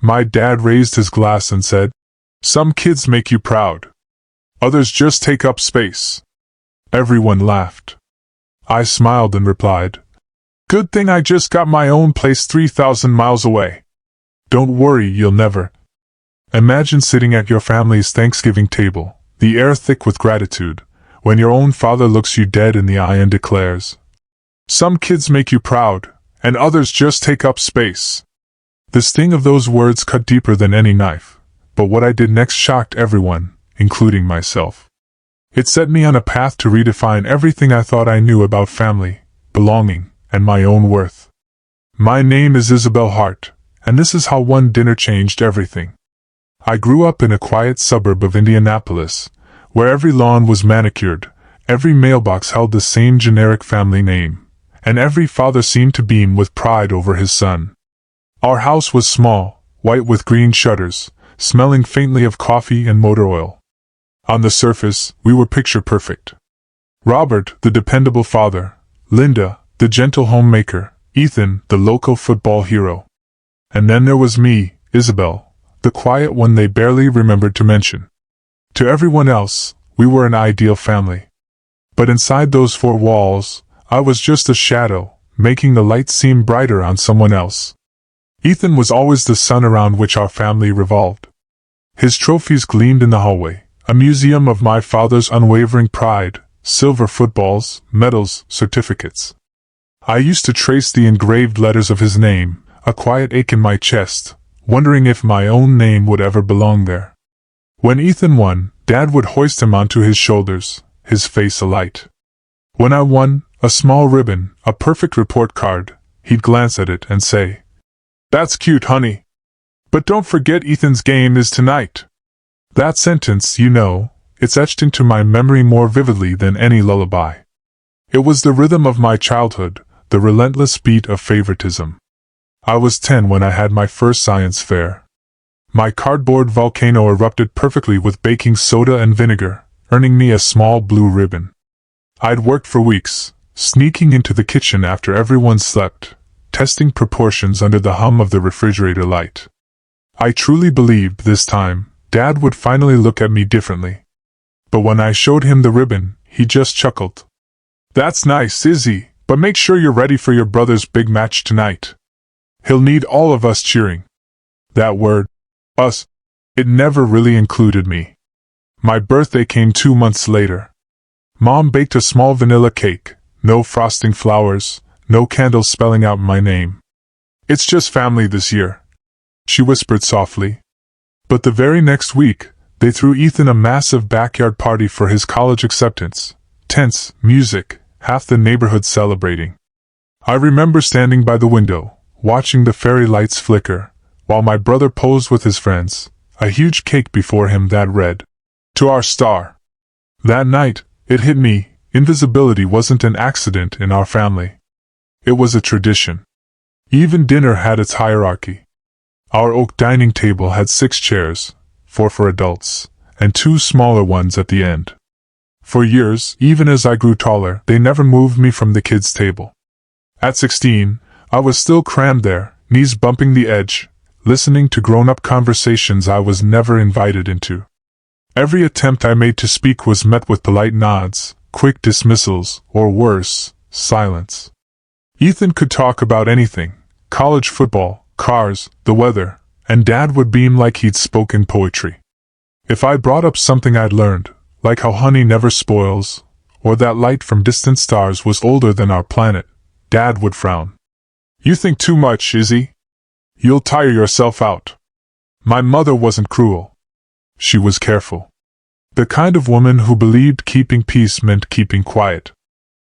My dad raised his glass and said, "Some kids make you proud. Others just take up space." Everyone laughed. I smiled and replied, "Good thing I just got my own place 3,000 miles away." Don't worry, you'll never. Imagine sitting at your family's Thanksgiving table, the air thick with gratitude, when your own father looks you dead in the eye and declares, "Some kids make you proud, and others just take up space." The sting of those words cut deeper than any knife, but what I did next shocked everyone, including myself. It set me on a path to redefine everything I thought I knew about family, belonging, and my own worth. My name is Isabel Hart, and this is how one dinner changed everything. I grew up in a quiet suburb of Indianapolis, where every lawn was manicured, every mailbox held the same generic family name, and every father seemed to beam with pride over his son. Our house was small, white with green shutters, smelling faintly of coffee and motor oil. On the surface, we were picture perfect. Robert, the dependable father; Linda, the gentle homemaker; Ethan, the local football hero. And then there was me, Isabel, the quiet one they barely remembered to mention. To everyone else, we were an ideal family. But inside those four walls, I was just a shadow, making the light seem brighter on someone else. Ethan was always the sun around which our family revolved. His trophies gleamed in the hallway, a museum of my father's unwavering pride: silver footballs, medals, certificates. I used to trace the engraved letters of his name, a quiet ache in my chest, wondering if my own name would ever belong there. When Ethan won, Dad would hoist him onto his shoulders, his face alight. When I won, a small ribbon, a perfect report card, he'd glance at it and say, "That's cute, honey. But don't forget Ethan's game is tonight." That sentence, it's etched into my memory more vividly than any lullaby. It was the rhythm of my childhood, the relentless beat of favoritism. I was 10 when I had my first science fair. My cardboard volcano erupted perfectly with baking soda and vinegar, earning me a small blue ribbon. I'd worked for weeks, sneaking into the kitchen after everyone slept, testing proportions under the hum of the refrigerator light. I truly believed this time, Dad would finally look at me differently. But when I showed him the ribbon, he just chuckled. "That's nice, Izzy, but make sure you're ready for your brother's big match tonight. He'll need all of us cheering." That word, us, it never really included me. My birthday came 2 months later. Mom baked a small vanilla cake, no frosting flowers, no candles spelling out my name. "It's just family this year," she whispered softly. But the very next week, they threw Ethan a massive backyard party for his college acceptance. Tents, music, half the neighborhood celebrating. I remember standing by the window, watching the fairy lights flicker, while my brother posed with his friends, a huge cake before him that read, "To our star." That night, it hit me, invisibility wasn't an accident in our family. It was a tradition. Even dinner had its hierarchy. Our oak dining table had 6 chairs, 4 for adults, and 2 smaller ones at the end. For years, even as I grew taller, they never moved me from the kids' table. At 16, I was still crammed there, knees bumping the edge, listening to grown-up conversations I was never invited into. Every attempt I made to speak was met with polite nods, quick dismissals, or worse, silence. Ethan could talk about anything: college football, cars, the weather, and Dad would beam like he'd spoken poetry. If I brought up something I'd learned, like how honey never spoils, or that light from distant stars was older than our planet, Dad would frown. "You think too much, Izzy. You'll tire yourself out." My mother wasn't cruel. She was careful. The kind of woman who believed keeping peace meant keeping quiet.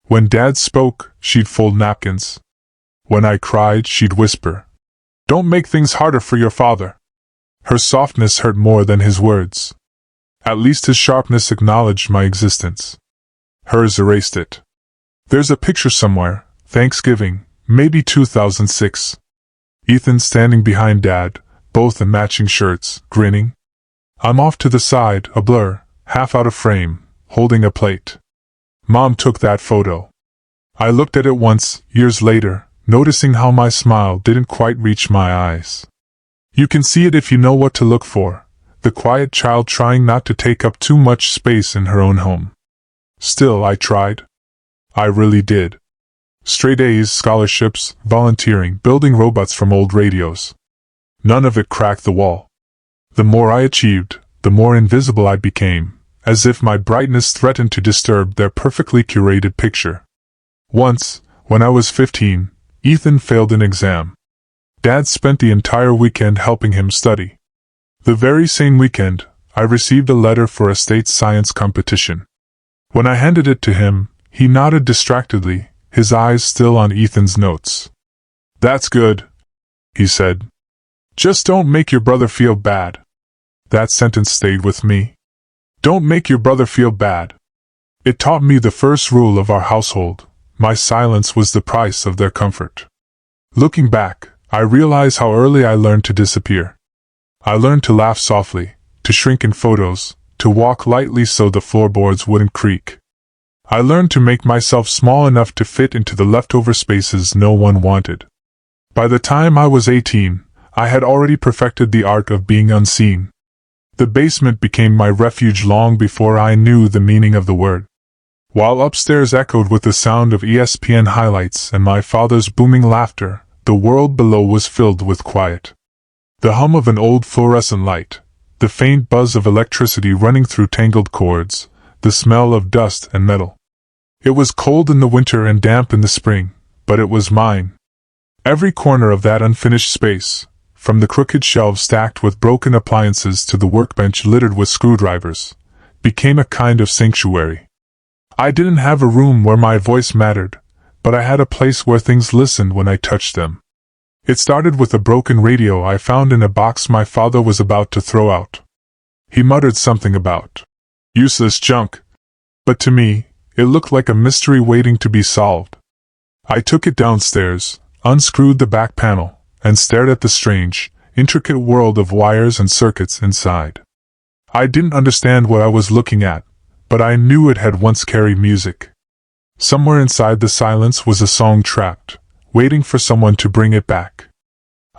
When Dad spoke, she'd fold napkins. When I cried, she'd whisper, "Don't make things harder for your father." Her softness hurt more than his words. At least his sharpness acknowledged my existence. Hers erased it. There's a picture somewhere, Thanksgiving, maybe 2006. Ethan standing behind Dad, both in matching shirts, grinning. I'm off to the side, a blur, half out of frame, holding a plate. Mom took that photo. I looked at it once, years later, noticing how my smile didn't quite reach my eyes. You can see it if you know what to look for. The quiet child trying not to take up too much space in her own home. Still, I tried. I really did. Straight A's, scholarships, volunteering, building robots from old radios. None of it cracked the wall. The more I achieved, the more invisible I became, as if my brightness threatened to disturb their perfectly curated picture. Once, when I was 15, Ethan failed an exam. Dad spent the entire weekend helping him study. The very same weekend, I received a letter for a state science competition. When I handed it to him, he nodded distractedly, his eyes still on Ethan's notes. "That's good," he said. "Just don't make your brother feel bad." That sentence stayed with me. Don't make your brother feel bad. It taught me the first rule of our household. My silence was the price of their comfort. Looking back, I realize how early I learned to disappear. I learned to laugh softly, to shrink in photos, to walk lightly so the floorboards wouldn't creak. I learned to make myself small enough to fit into the leftover spaces no one wanted. By the time I was 18, I had already perfected the art of being unseen. The basement became my refuge long before I knew the meaning of the word. While upstairs echoed with the sound of ESPN highlights and my father's booming laughter, the world below was filled with quiet. The hum of an old fluorescent light, the faint buzz of electricity running through tangled cords, the smell of dust and metal. It was cold in the winter and damp in the spring, but it was mine. Every corner of that unfinished space, from the crooked shelves stacked with broken appliances to the workbench littered with screwdrivers, became a kind of sanctuary. I didn't have a room where my voice mattered, but I had a place where things listened when I touched them. It started with a broken radio I found in a box my father was about to throw out. He muttered something about useless junk, but to me, it looked like a mystery waiting to be solved. I took it downstairs, unscrewed the back panel, and stared at the strange, intricate world of wires and circuits inside. I didn't understand what I was looking at, but I knew it had once carried music. Somewhere inside the silence was a song trapped, waiting for someone to bring it back.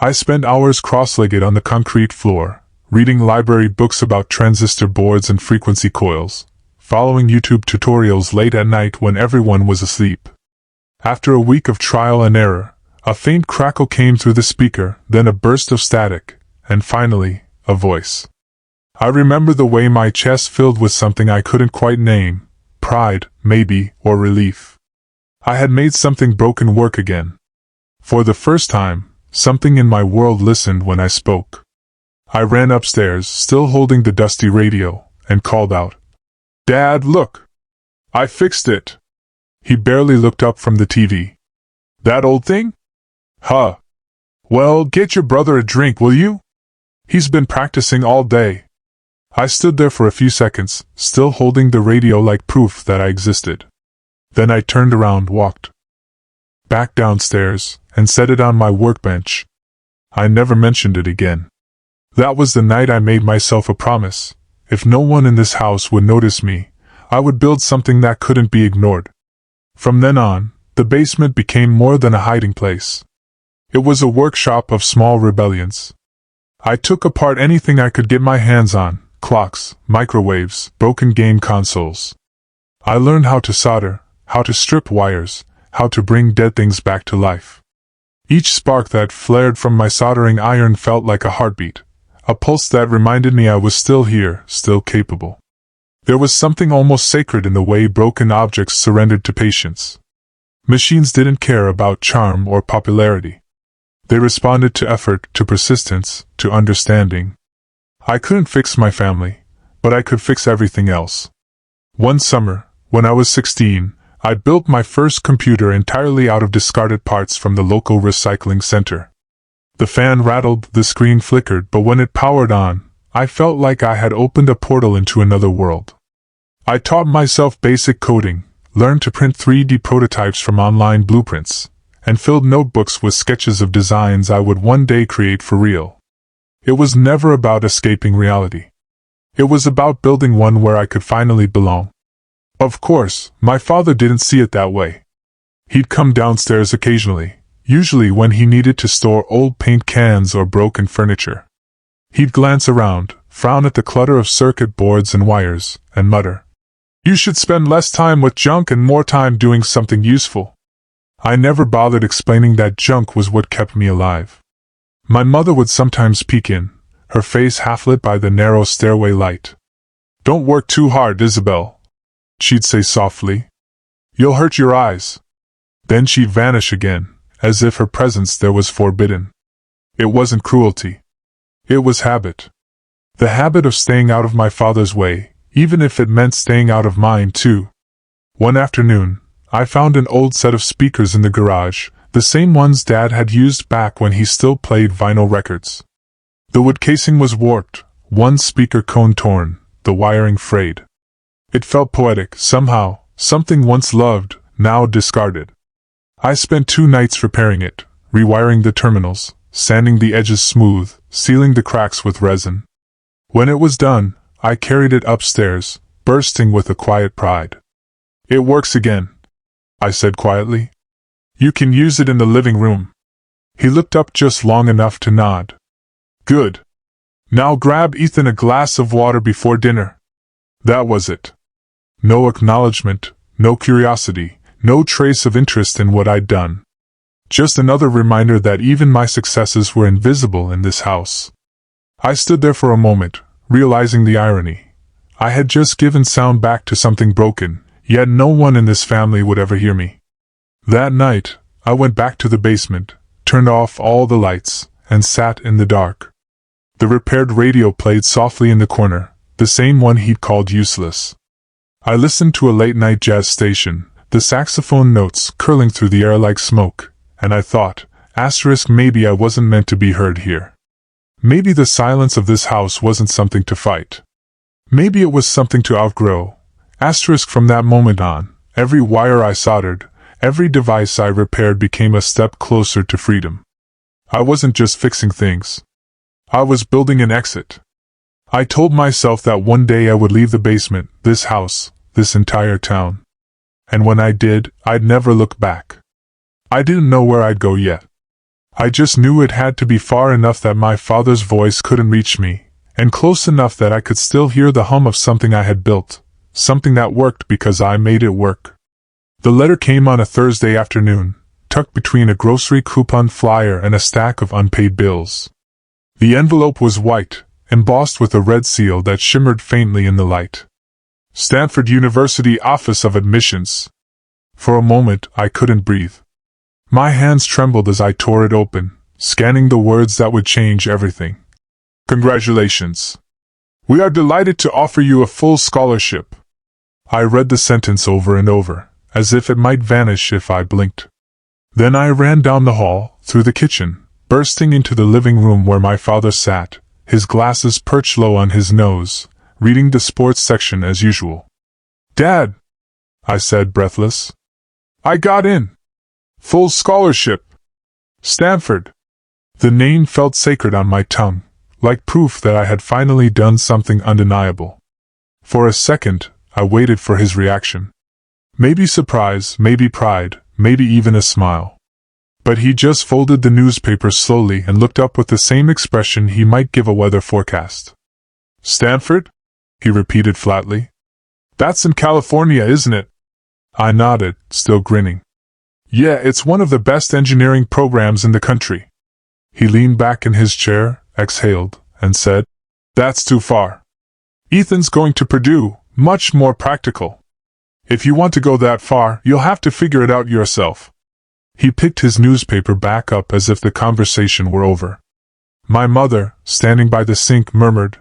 I spent hours cross-legged on the concrete floor, reading library books about transistor boards and frequency coils, following YouTube tutorials late at night when everyone was asleep. After a week of trial and error, a faint crackle came through the speaker, then a burst of static, and finally, a voice. I remember the way my chest filled with something I couldn't quite name, pride, maybe, or relief. I had made something broken work again. For the first time, something in my world listened when I spoke. I ran upstairs, still holding the dusty radio, and called out, "Dad, look! I fixed it!" He barely looked up from the TV. "That old thing? Huh. Well, get your brother a drink, will you? He's been practicing all day." I stood there for a few seconds, still holding the radio like proof that I existed. Then I turned around, walked back downstairs, and set it on my workbench. I never mentioned it again. That was the night I made myself a promise. If no one in this house would notice me, I would build something that couldn't be ignored. From then on, the basement became more than a hiding place. It was a workshop of small rebellions. I took apart anything I could get my hands on, clocks, microwaves, broken game consoles. I learned how to solder, how to strip wires, how to bring dead things back to life. Each spark that flared from my soldering iron felt like a heartbeat, a pulse that reminded me I was still here, still capable. There was something almost sacred in the way broken objects surrendered to patience. Machines didn't care about charm or popularity. They responded to effort, to persistence, to understanding. I couldn't fix my family, but I could fix everything else. One summer, when I was 16, I built my first computer entirely out of discarded parts from the local recycling center. The fan rattled, the screen flickered, but when it powered on, I felt like I had opened a portal into another world. I taught myself basic coding, learned to print 3D prototypes from online blueprints, and filled notebooks with sketches of designs I would one day create for real. It was never about escaping reality. It was about building one where I could finally belong. Of course, my father didn't see it that way. He'd come downstairs occasionally, usually when he needed to store old paint cans or broken furniture. He'd glance around, frown at the clutter of circuit boards and wires, and mutter, "You should spend less time with junk and more time doing something useful." I never bothered explaining that junk was what kept me alive. My mother would sometimes peek in, her face half lit by the narrow stairway light. "Don't work too hard, Isabel," she'd say softly. "You'll hurt your eyes." Then she'd vanish again, as if her presence there was forbidden. It wasn't cruelty. It was habit. The habit of staying out of my father's way, even if it meant staying out of mine too. One afternoon, I found an old set of speakers in the garage, the same ones Dad had used back when he still played vinyl records. The wood casing was warped, one speaker cone torn, the wiring frayed. It felt poetic, somehow, something once loved, now discarded. I spent 2 nights repairing it, rewiring the terminals, sanding the edges smooth, sealing the cracks with resin. When it was done, I carried it upstairs, bursting with a quiet pride. "It works again," I said quietly. "You can use it in the living room." He looked up just long enough to nod. "Good. Now grab Ethan a glass of water before dinner." That was it. No acknowledgement, no curiosity, no trace of interest in what I'd done. Just another reminder that even my successes were invisible in this house. I stood there for a moment, realizing the irony. I had just given sound back to something broken, yet no one in this family would ever hear me. That night, I went back to the basement, turned off all the lights, and sat in the dark. The repaired radio played softly in the corner, the same one he'd called useless. I listened to a late-night jazz station, the saxophone notes curling through the air like smoke, and I thought, maybe I wasn't meant to be heard here. Maybe the silence of this house wasn't something to fight. Maybe it was something to outgrow. From that moment on, every wire I soldered, every device I repaired became a step closer to freedom. I wasn't just fixing things. I was building an exit. I told myself that one day I would leave the basement, this house, this entire town. And when I did, I'd never look back. I didn't know where I'd go yet. I just knew it had to be far enough that my father's voice couldn't reach me, and close enough that I could still hear the hum of something I had built, something that worked because I made it work. The letter came on a Thursday afternoon, tucked between a grocery coupon flyer and a stack of unpaid bills. The envelope was white, embossed with a red seal that shimmered faintly in the light. Stanford University Office of Admissions. For a moment, I couldn't breathe. My hands trembled as I tore it open, scanning the words that would change everything. "Congratulations. We are delighted to offer you a full scholarship." I read the sentence over and over, as if it might vanish if I blinked. Then I ran down the hall, through the kitchen, bursting into the living room where my father sat, his glasses perched low on his nose, reading the sports section as usual. "Dad," I said, breathless. "I got in. Full scholarship. Stanford." The name felt sacred on my tongue, like proof that I had finally done something undeniable. For a second, I waited for his reaction. Maybe surprise, maybe pride, maybe even a smile. But he just folded the newspaper slowly and looked up with the same expression he might give a weather forecast. "Stanford?" he repeated flatly. "That's in California, isn't it?" I nodded, still grinning. "Yeah, it's one of the best engineering programs in the country." He leaned back in his chair, exhaled, and said, "That's too far. Ethan's going to Purdue, much more practical. If you want to go that far, you'll have to figure it out yourself." He picked his newspaper back up as if the conversation were over. My mother, standing by the sink, murmured,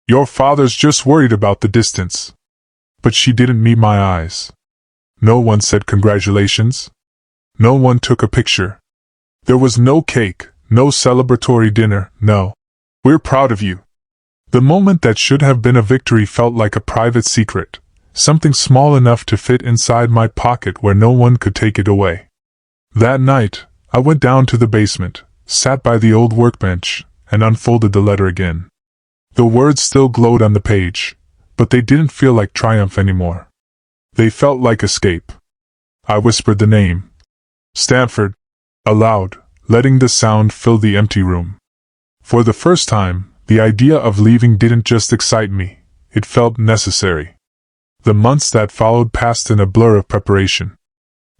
"Your father's just worried about the distance." But she didn't meet my eyes. No one said congratulations. No one took a picture. There was no cake, no celebratory dinner, no, "We're proud of you." The moment that should have been a victory felt like a private secret, something small enough to fit inside my pocket where no one could take it away. That night, I went down to the basement, sat by the old workbench, and unfolded the letter again. The words still glowed on the page, but they didn't feel like triumph anymore. They felt like escape. I whispered the name, Stanford, aloud, letting the sound fill the empty room. For the first time, The idea of leaving didn't just excite me, it felt necessary. The months that followed passed in a blur of preparation.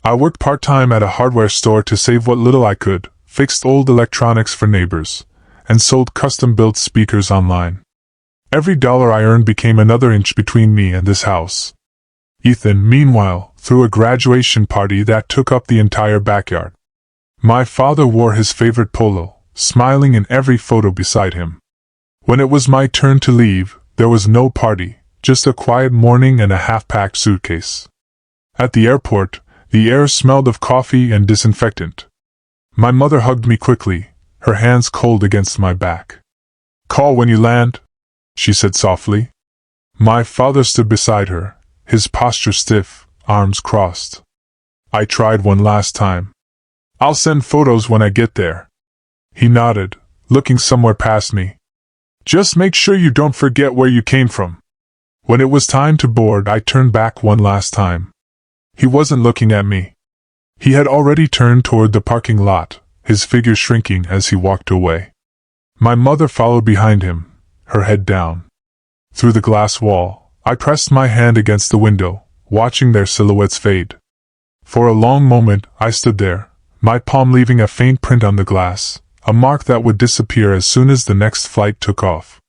I worked part-time at a hardware store to save what little I could, fixed old electronics for neighbors, and sold custom-built speakers online. Every dollar I earned became another inch between me and this house. Ethan, meanwhile, threw a graduation party that took up the entire backyard. My father wore his favorite polo, smiling in every photo beside him. When it was my turn to leave, there was no party, just a quiet morning and a half-packed suitcase. At the airport, the air smelled of coffee and disinfectant. My mother hugged me quickly, her hands cold against my back. "Call when you land," she said softly. My father stood beside her, his posture stiff, arms crossed. I tried one last time. "I'll send photos when I get there." He nodded, looking somewhere past me. "Just make sure you don't forget where you came from." When it was time to board, I turned back one last time. He wasn't looking at me. He had already turned toward the parking lot, his figure shrinking as he walked away. My mother followed behind him, her head down. Through the glass wall, I pressed my hand against the window, watching their silhouettes fade. For a long moment, I stood there, my palm leaving a faint print on the glass, a mark that would disappear as soon as the next flight took off.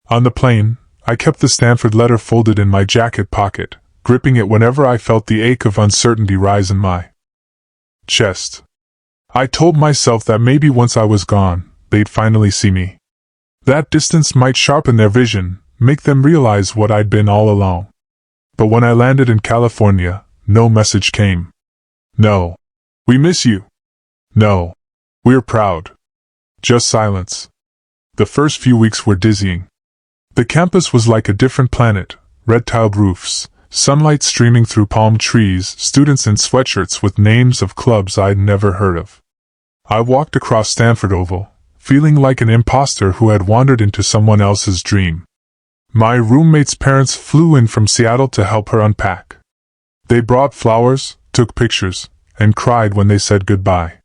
On the plane, I kept the Stanford letter folded in my jacket pocket, gripping it whenever I felt the ache of uncertainty rise in my chest. I told myself that maybe once I was gone, they'd finally see me. That distance might sharpen their vision, make them realize what I'd been all along. But when I landed in California, no message came. "No. We miss you." "No. We're proud." Just silence. The first few weeks were dizzying. The campus was like a different planet, red-tiled roofs, sunlight streaming through palm trees, students in sweatshirts with names of clubs I'd never heard of. I walked across Stanford Oval, feeling like an imposter who had wandered into someone else's dream. My roommate's parents flew in from Seattle to help her unpack. They brought flowers, took pictures, and cried when they said goodbye.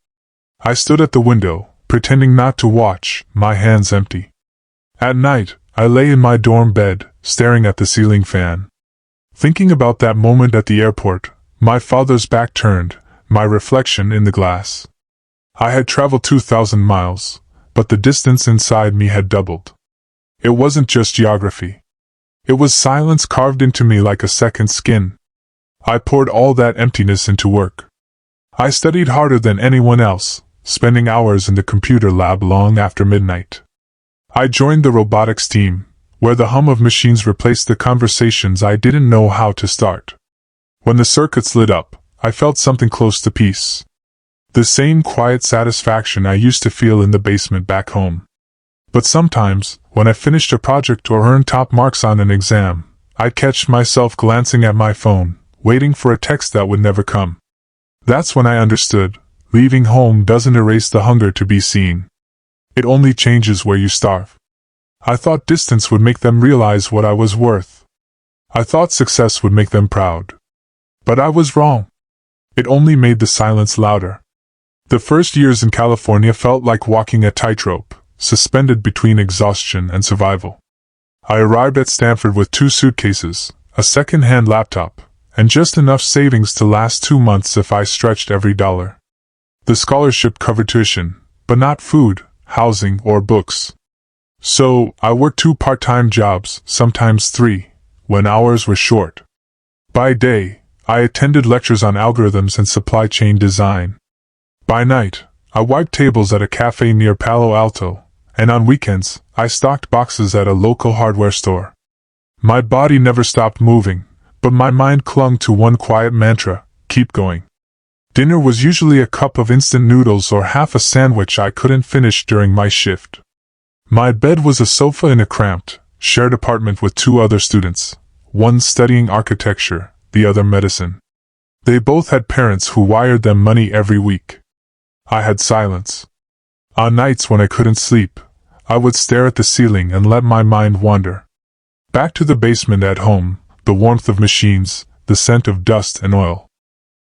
I stood at the window, pretending not to watch, my hands empty. At night, I lay in my dorm bed, staring at the ceiling fan. Thinking about that moment at the airport, my father's back turned, my reflection in the glass. I had traveled 2,000 miles, but the distance inside me had doubled. It wasn't just geography. It was silence carved into me like a second skin. I poured all that emptiness into work. I studied harder than anyone else, spending hours in the computer lab long after midnight. I joined the robotics team, where the hum of machines replaced the conversations I didn't know how to start. When the circuits lit up, I felt something close to peace. The same quiet satisfaction I used to feel in the basement back home. But sometimes, when I finished a project or earned top marks on an exam, I'd catch myself glancing at my phone, waiting for a text that would never come. That's when I understood, leaving home doesn't erase the hunger to be seen. It only changes where you starve. I thought distance would make them realize what I was worth. I thought success would make them proud. But I was wrong. It only made the silence louder. The first years in California felt like walking a tightrope, suspended between exhaustion and survival. I arrived at Stanford with 2 suitcases, a second-hand laptop, and just enough savings to last 2 months if I stretched every dollar. The scholarship covered tuition, but not food, housing, or books. So, I worked 2 part-time jobs, sometimes 3, when hours were short. By day, I attended lectures on algorithms and supply chain design. By night, I wiped tables at a cafe near Palo Alto, and on weekends, I stocked boxes at a local hardware store. My body never stopped moving, but my mind clung to one quiet mantra: keep going. Dinner was usually a cup of instant noodles or half a sandwich I couldn't finish during my shift. My bed was a sofa in a cramped, shared apartment with 2 other students, one studying architecture, the other medicine. They both had parents who wired them money every week. I had silence. On nights when I couldn't sleep, I would stare at the ceiling and let my mind wander. Back to the basement at home, the warmth of machines, the scent of dust and oil.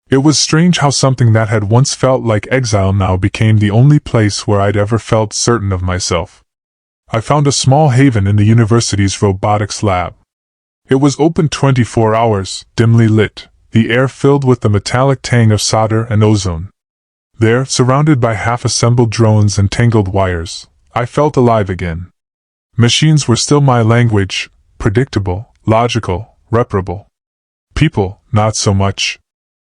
It was strange how something that had once felt like exile now became the only place where I'd ever felt certain of myself. I found a small haven in the university's robotics lab. It was open 24 hours, dimly lit, the air filled with the metallic tang of solder and ozone. There, surrounded by half-assembled drones and tangled wires, I felt alive again. Machines were still my language, predictable, logical, reparable. People, not so much.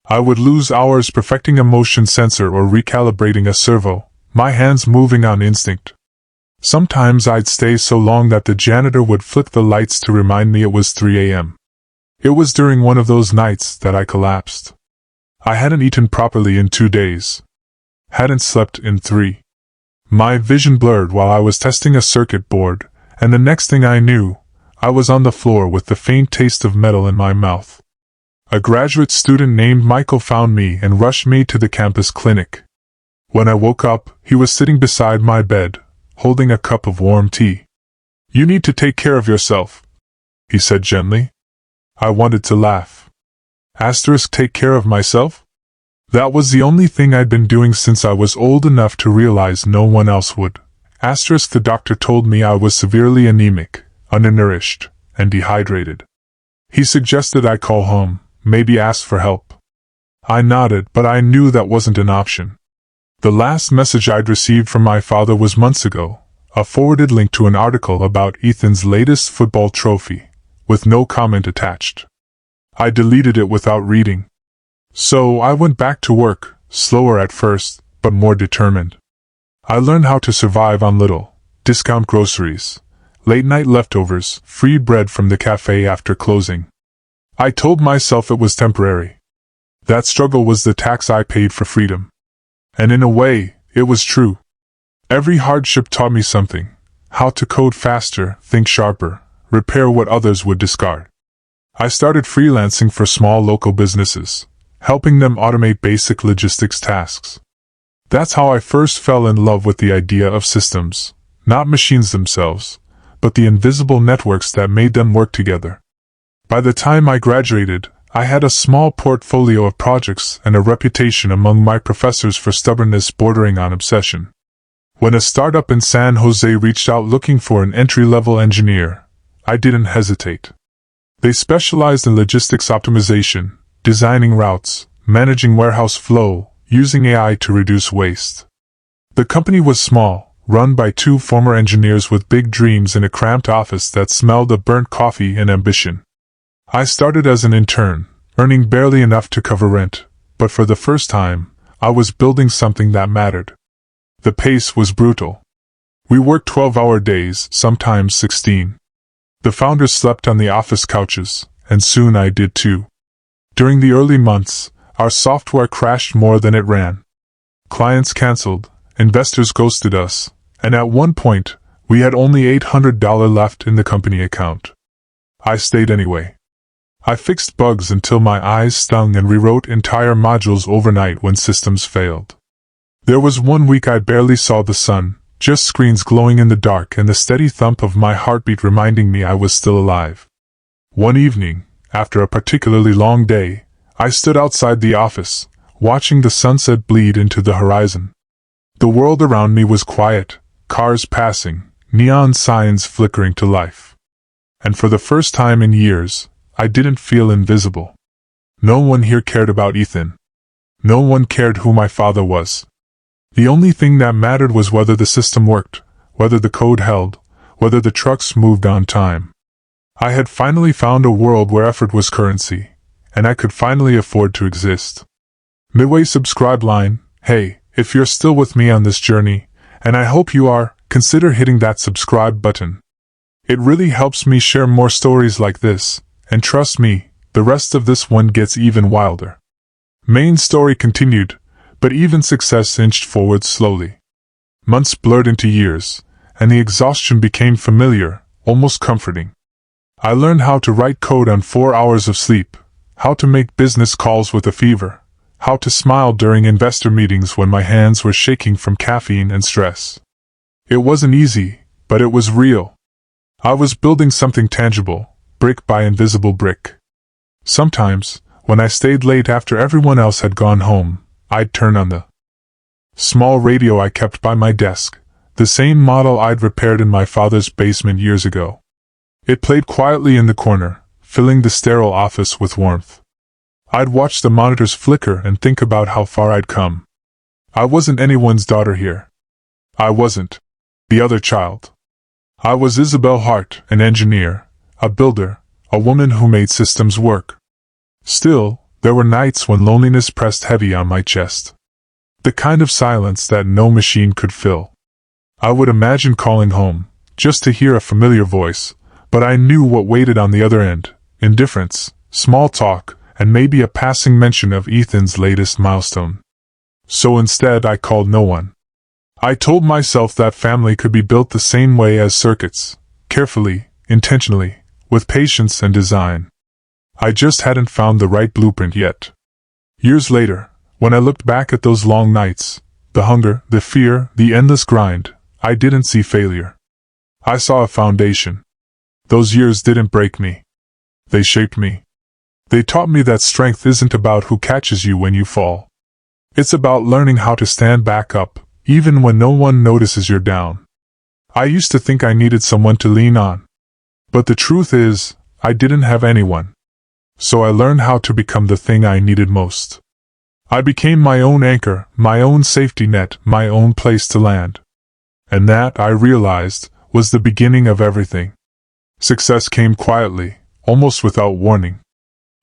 I would lose hours perfecting a motion sensor or recalibrating a servo, my hands moving on instinct. Sometimes I'd stay so long that the janitor would flick the lights to remind me it was 3 a.m. It was during one of those nights that I collapsed. I hadn't eaten properly in 2 days. Hadn't slept in 3. My vision blurred while I was testing a circuit board, and the next thing I knew, I was on the floor with the faint taste of metal in my mouth. A graduate student named Michael found me and rushed me to the campus clinic. When I woke up, he was sitting beside my bed, holding a cup of warm tea. "You need to take care of yourself," he said gently. I wanted to laugh. Take care of myself? That was the only thing I'd been doing since I was old enough to realize no one else would. The doctor told me I was severely anemic, undernourished, and dehydrated. He suggested I call home, maybe ask for help. I nodded, but I knew that wasn't an option. The last message I'd received from my father was months ago, a forwarded link to an article about Ethan's latest football trophy, with no comment attached. I deleted it without reading. So I went back to work, slower at first, but more determined. I learned how to survive on little, discount groceries, late-night leftovers, free bread from the cafe after closing. I told myself it was temporary. That struggle was the tax I paid for freedom. And in a way, it was true. Every hardship taught me something: how to code faster, think sharper, repair what others would discard. I started freelancing for small local businesses, helping them automate basic logistics tasks. That's how I first fell in love with the idea of systems, not machines themselves, but the invisible networks that made them work together. By the time I graduated, I had a small portfolio of projects and a reputation among my professors for stubbornness bordering on obsession. When a startup in San Jose reached out looking for an entry-level engineer, I didn't hesitate. They specialized in logistics optimization, designing routes, managing warehouse flow, using AI to reduce waste. The company was small, run by 2 former engineers with big dreams in a cramped office that smelled of burnt coffee and ambition. I started as an intern, earning barely enough to cover rent, but for the first time, I was building something that mattered. The pace was brutal. We worked 12-hour days, sometimes 16. The founders slept on the office couches, and soon I did too. During the early months, our software crashed more than it ran. Clients canceled, investors ghosted us, and at one point, we had only $800 left in the company account. I stayed anyway. I fixed bugs until my eyes stung and rewrote entire modules overnight when systems failed. There was one week I barely saw the sun, just screens glowing in the dark and the steady thump of my heartbeat reminding me I was still alive. One evening, after a particularly long day, I stood outside the office, watching the sunset bleed into the horizon. The world around me was quiet, cars passing, neon signs flickering to life. And for the first time in years, I didn't feel invisible. No one here cared about Ethan. No one cared who my father was. The only thing that mattered was whether the system worked, whether the code held, whether the trucks moved on time. I had finally found a world where effort was currency, and I could finally afford to exist. Midway subscribe line: hey, if you're still with me on this journey, and I hope you are, consider hitting that subscribe button. It really helps me share more stories like this, and trust me, the rest of this one gets even wilder. Main story continued, but even success inched forward slowly. Months blurred into years, and the exhaustion became familiar, almost comforting. I learned how to write code on 4 hours of sleep, how to make business calls with a fever, how to smile during investor meetings when my hands were shaking from caffeine and stress. It wasn't easy, but it was real. I was building something tangible, brick by invisible brick. Sometimes, when I stayed late after everyone else had gone home, I'd turn on the small radio I kept by my desk, the same model I'd repaired in my father's basement years ago. It played quietly in the corner, filling the sterile office with warmth. I'd watch the monitors flicker and think about how far I'd come. I wasn't anyone's daughter here. I wasn't the other child. I was Isabel Hart, an engineer, a builder, a woman who made systems work. Still, there were nights when loneliness pressed heavy on my chest. The kind of silence that no machine could fill. I would imagine calling home, just to hear a familiar voice, but I knew what waited on the other end: indifference, small talk, and maybe a passing mention of Ethan's latest milestone. So instead I called no one. I told myself that family could be built the same way as circuits, carefully, intentionally, with patience and design. I just hadn't found the right blueprint yet. Years later, when I looked back at those long nights, the hunger, the fear, the endless grind, I didn't see failure. I saw a foundation. Those years didn't break me. They shaped me. They taught me that strength isn't about who catches you when you fall. It's about learning how to stand back up, even when no one notices you're down. I used to think I needed someone to lean on. But the truth is, I didn't have anyone. So I learned how to become the thing I needed most. I became my own anchor, my own safety net, my own place to land. And that, I realized, was the beginning of everything. Success came quietly, almost without warning.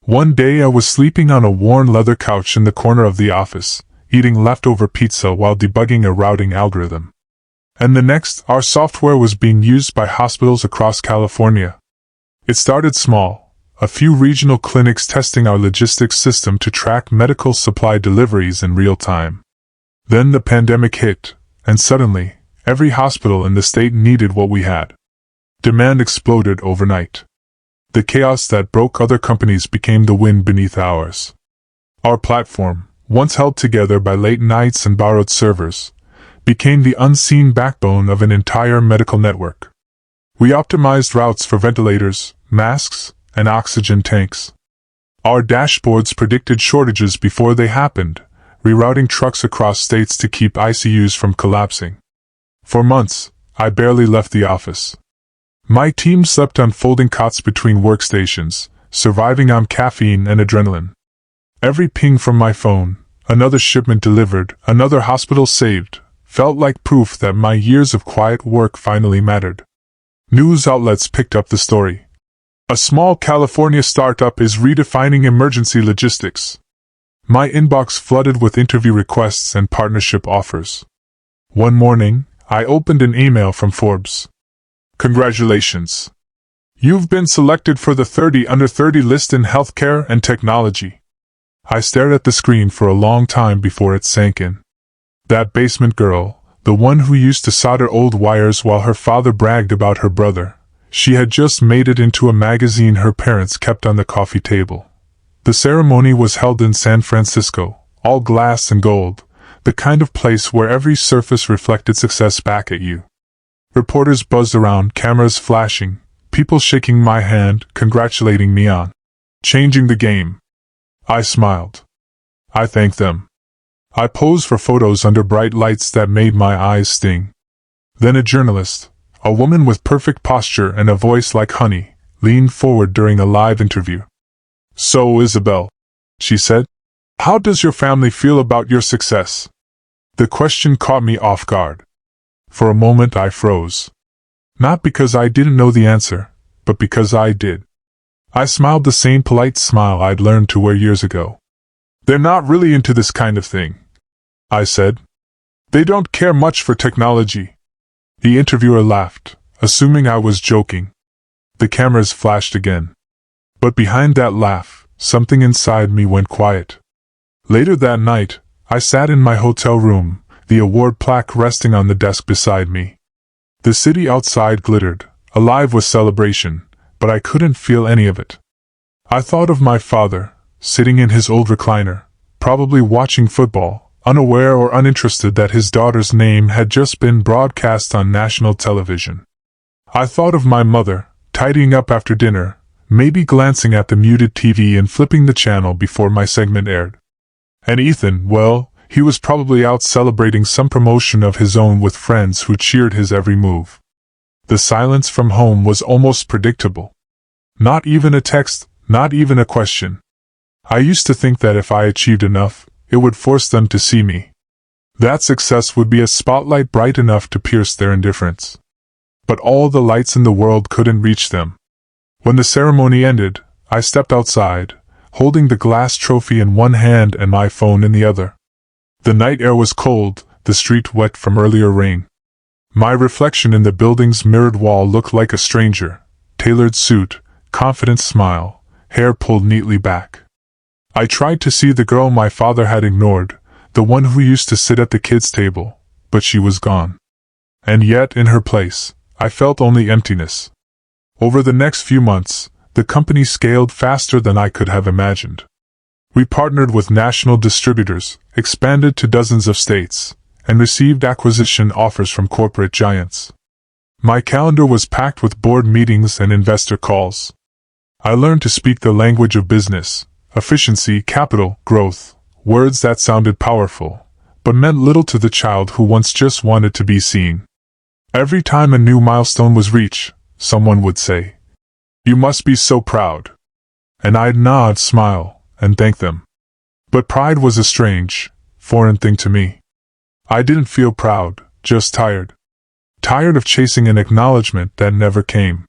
One day I was sleeping on a worn leather couch in the corner of the office, eating leftover pizza while debugging a routing algorithm. And the next, our software was being used by hospitals across California. It started small, a few regional clinics testing our logistics system to track medical supply deliveries in real time. Then the pandemic hit, and suddenly, every hospital in the state needed what we had. Demand exploded overnight. The chaos that broke other companies became the wind beneath ours. Our platform, once held together by late nights and borrowed servers, became the unseen backbone of an entire medical network. We optimized routes for ventilators, masks, and oxygen tanks. Our dashboards predicted shortages before they happened, rerouting trucks across states to keep ICUs from collapsing. For months, I barely left the office. My team slept on folding cots between workstations, surviving on caffeine and adrenaline. Every ping from my phone, another shipment delivered, another hospital saved, felt like proof that my years of quiet work finally mattered. News outlets picked up the story. A small California startup is redefining emergency logistics. My inbox flooded with interview requests and partnership offers. One morning, I opened an email from Forbes. Congratulations. You've been selected for the 30 under 30 list in healthcare and technology. I stared at the screen for a long time before it sank in. That basement girl, the one who used to solder old wires while her father bragged about her brother, she had just made it into a magazine her parents kept on the coffee table. The ceremony was held in San Francisco, all glass and gold, the kind of place where every surface reflected success back at you. Reporters buzzed around, cameras flashing, people shaking my hand, congratulating me on changing the game. I smiled. I thanked them. I posed for photos under bright lights that made my eyes sting. Then a journalist, a woman with perfect posture and a voice like honey, leaned forward during a live interview. So, Isabel, she said, how does your family feel about your success? The question caught me off guard. For a moment I froze. Not because I didn't know the answer, but because I did. I smiled the same polite smile I'd learned to wear years ago. They're not really into this kind of thing, I said. They don't care much for technology. The interviewer laughed, assuming I was joking. The cameras flashed again. But behind that laugh, something inside me went quiet. Later that night, I sat in my hotel room, the award plaque resting on the desk beside me. The city outside glittered, alive with celebration, but I couldn't feel any of it. I thought of my father, sitting in his old recliner, probably watching football, unaware or uninterested that his daughter's name had just been broadcast on national television. I thought of my mother, tidying up after dinner, maybe glancing at the muted TV and flipping the channel before my segment aired. And Ethan, well, He was probably out celebrating some promotion of his own with friends who cheered his every move. The silence from home was almost predictable. Not even a text, not even a question. I used to think that if I achieved enough, it would force them to see me. That success would be a spotlight bright enough to pierce their indifference. But all the lights in the world couldn't reach them. When the ceremony ended, I stepped outside, holding the glass trophy in one hand and my phone in the other. The night air was cold, the street wet from earlier rain. My reflection in the building's mirrored wall looked like a stranger, tailored suit, confident smile, hair pulled neatly back. I tried to see the girl my father had ignored, the one who used to sit at the kids' table, but she was gone. And yet, in her place, I felt only emptiness. Over the next few months, the company scaled faster than I could have imagined. We partnered with national distributors, expanded to dozens of states, and received acquisition offers from corporate giants. My calendar was packed with board meetings and investor calls. I learned to speak the language of business, efficiency, capital, growth, words that sounded powerful, but meant little to the child who once just wanted to be seen. Every time a new milestone was reached, someone would say, "You must be so proud." And I'd nod, smile, and thank them. But pride was a strange, foreign thing to me. I didn't feel proud, just tired. Tired of chasing an acknowledgement that never came.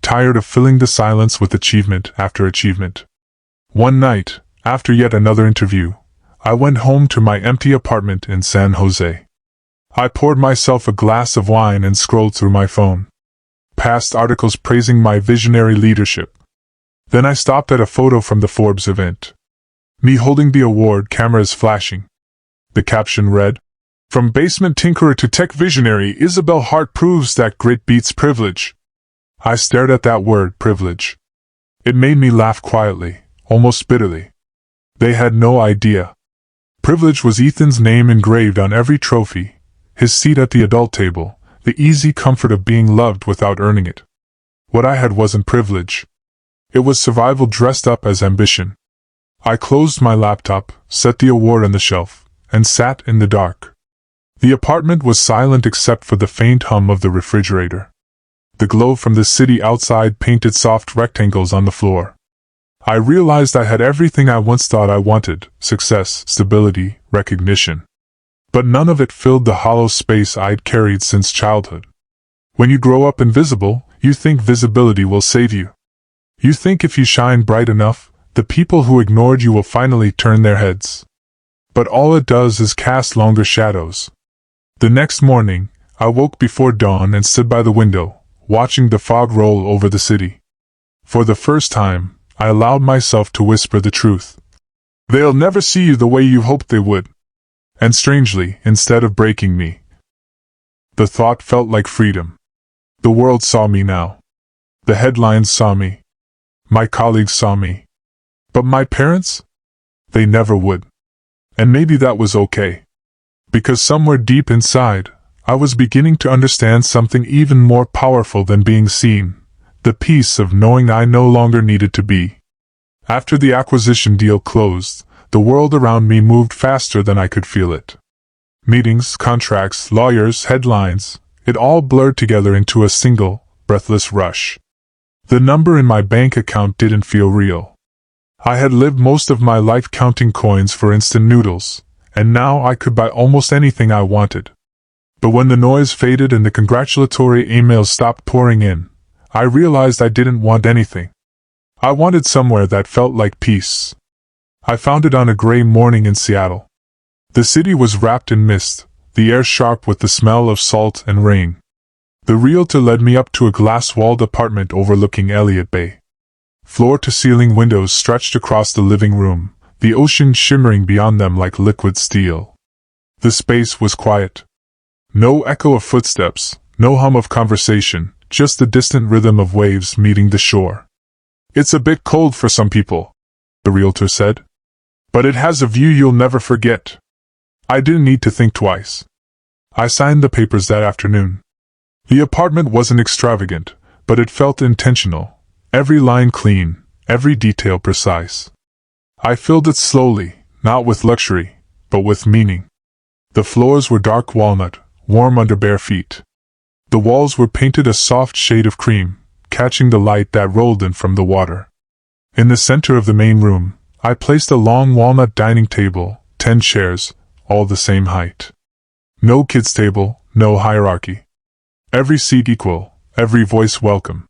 Tired of filling the silence with achievement after achievement. One night, after yet another interview, I went home to my empty apartment in San Jose. I poured myself a glass of wine and scrolled through my phone. Past articles praising my visionary leadership. Then I stopped at a photo from the Forbes event. Me holding the award, cameras flashing. The caption read, "From basement tinkerer to tech visionary, Isabel Hart proves that grit beats privilege." I stared at that word, privilege. It made me laugh quietly, almost bitterly. They had no idea. Privilege was Ethan's name engraved on every trophy, his seat at the adult table, the easy comfort of being loved without earning it. What I had wasn't privilege. It was survival dressed up as ambition. I closed my laptop, set the award on the shelf, and sat in the dark. The apartment was silent except for the faint hum of the refrigerator. The glow from the city outside painted soft rectangles on the floor. I realized I had everything I once thought I wanted: success, stability, recognition. But none of it filled the hollow space I'd carried since childhood. When you grow up invisible, you think visibility will save you. You think if you shine bright enough, the people who ignored you will finally turn their heads. But all it does is cast longer shadows. The next morning, I woke before dawn and stood by the window, watching the fog roll over the city. For the first time, I allowed myself to whisper the truth. They'll never see you the way you hoped they would. And strangely, instead of breaking me, the thought felt like freedom. The world saw me now. The headlines saw me. My colleagues saw me. But my parents? They never would. And maybe that was okay. Because somewhere deep inside, I was beginning to understand something even more powerful than being seen: the peace of knowing I no longer needed to be. After the acquisition deal closed, the world around me moved faster than I could feel it. Meetings, contracts, lawyers, headlines, it all blurred together into a single, breathless rush. The number in my bank account didn't feel real. I had lived most of my life counting coins for instant noodles, and now I could buy almost anything I wanted. But when the noise faded and the congratulatory emails stopped pouring in, I realized I didn't want anything. I wanted somewhere that felt like peace. I found it on a gray morning in Seattle. The city was wrapped in mist, the air sharp with the smell of salt and rain. The realtor led me up to a glass-walled apartment overlooking Elliott Bay. Floor-to-ceiling windows stretched across the living room, the ocean shimmering beyond them like liquid steel. The space was quiet. No echo of footsteps, no hum of conversation, just the distant rhythm of waves meeting the shore. "It's a bit cold for some people," the realtor said. "But it has a view you'll never forget." I didn't need to think twice. I signed the papers that afternoon. The apartment wasn't extravagant, but it felt intentional. Every line clean, every detail precise. I filled it slowly, not with luxury, but with meaning. The floors were dark walnut, warm under bare feet. The walls were painted a soft shade of cream, catching the light that rolled in from the water. In the center of the main room, I placed a long walnut dining table, 10 chairs, all the same height. No kids' table, no hierarchy. Every seat equal, every voice welcome.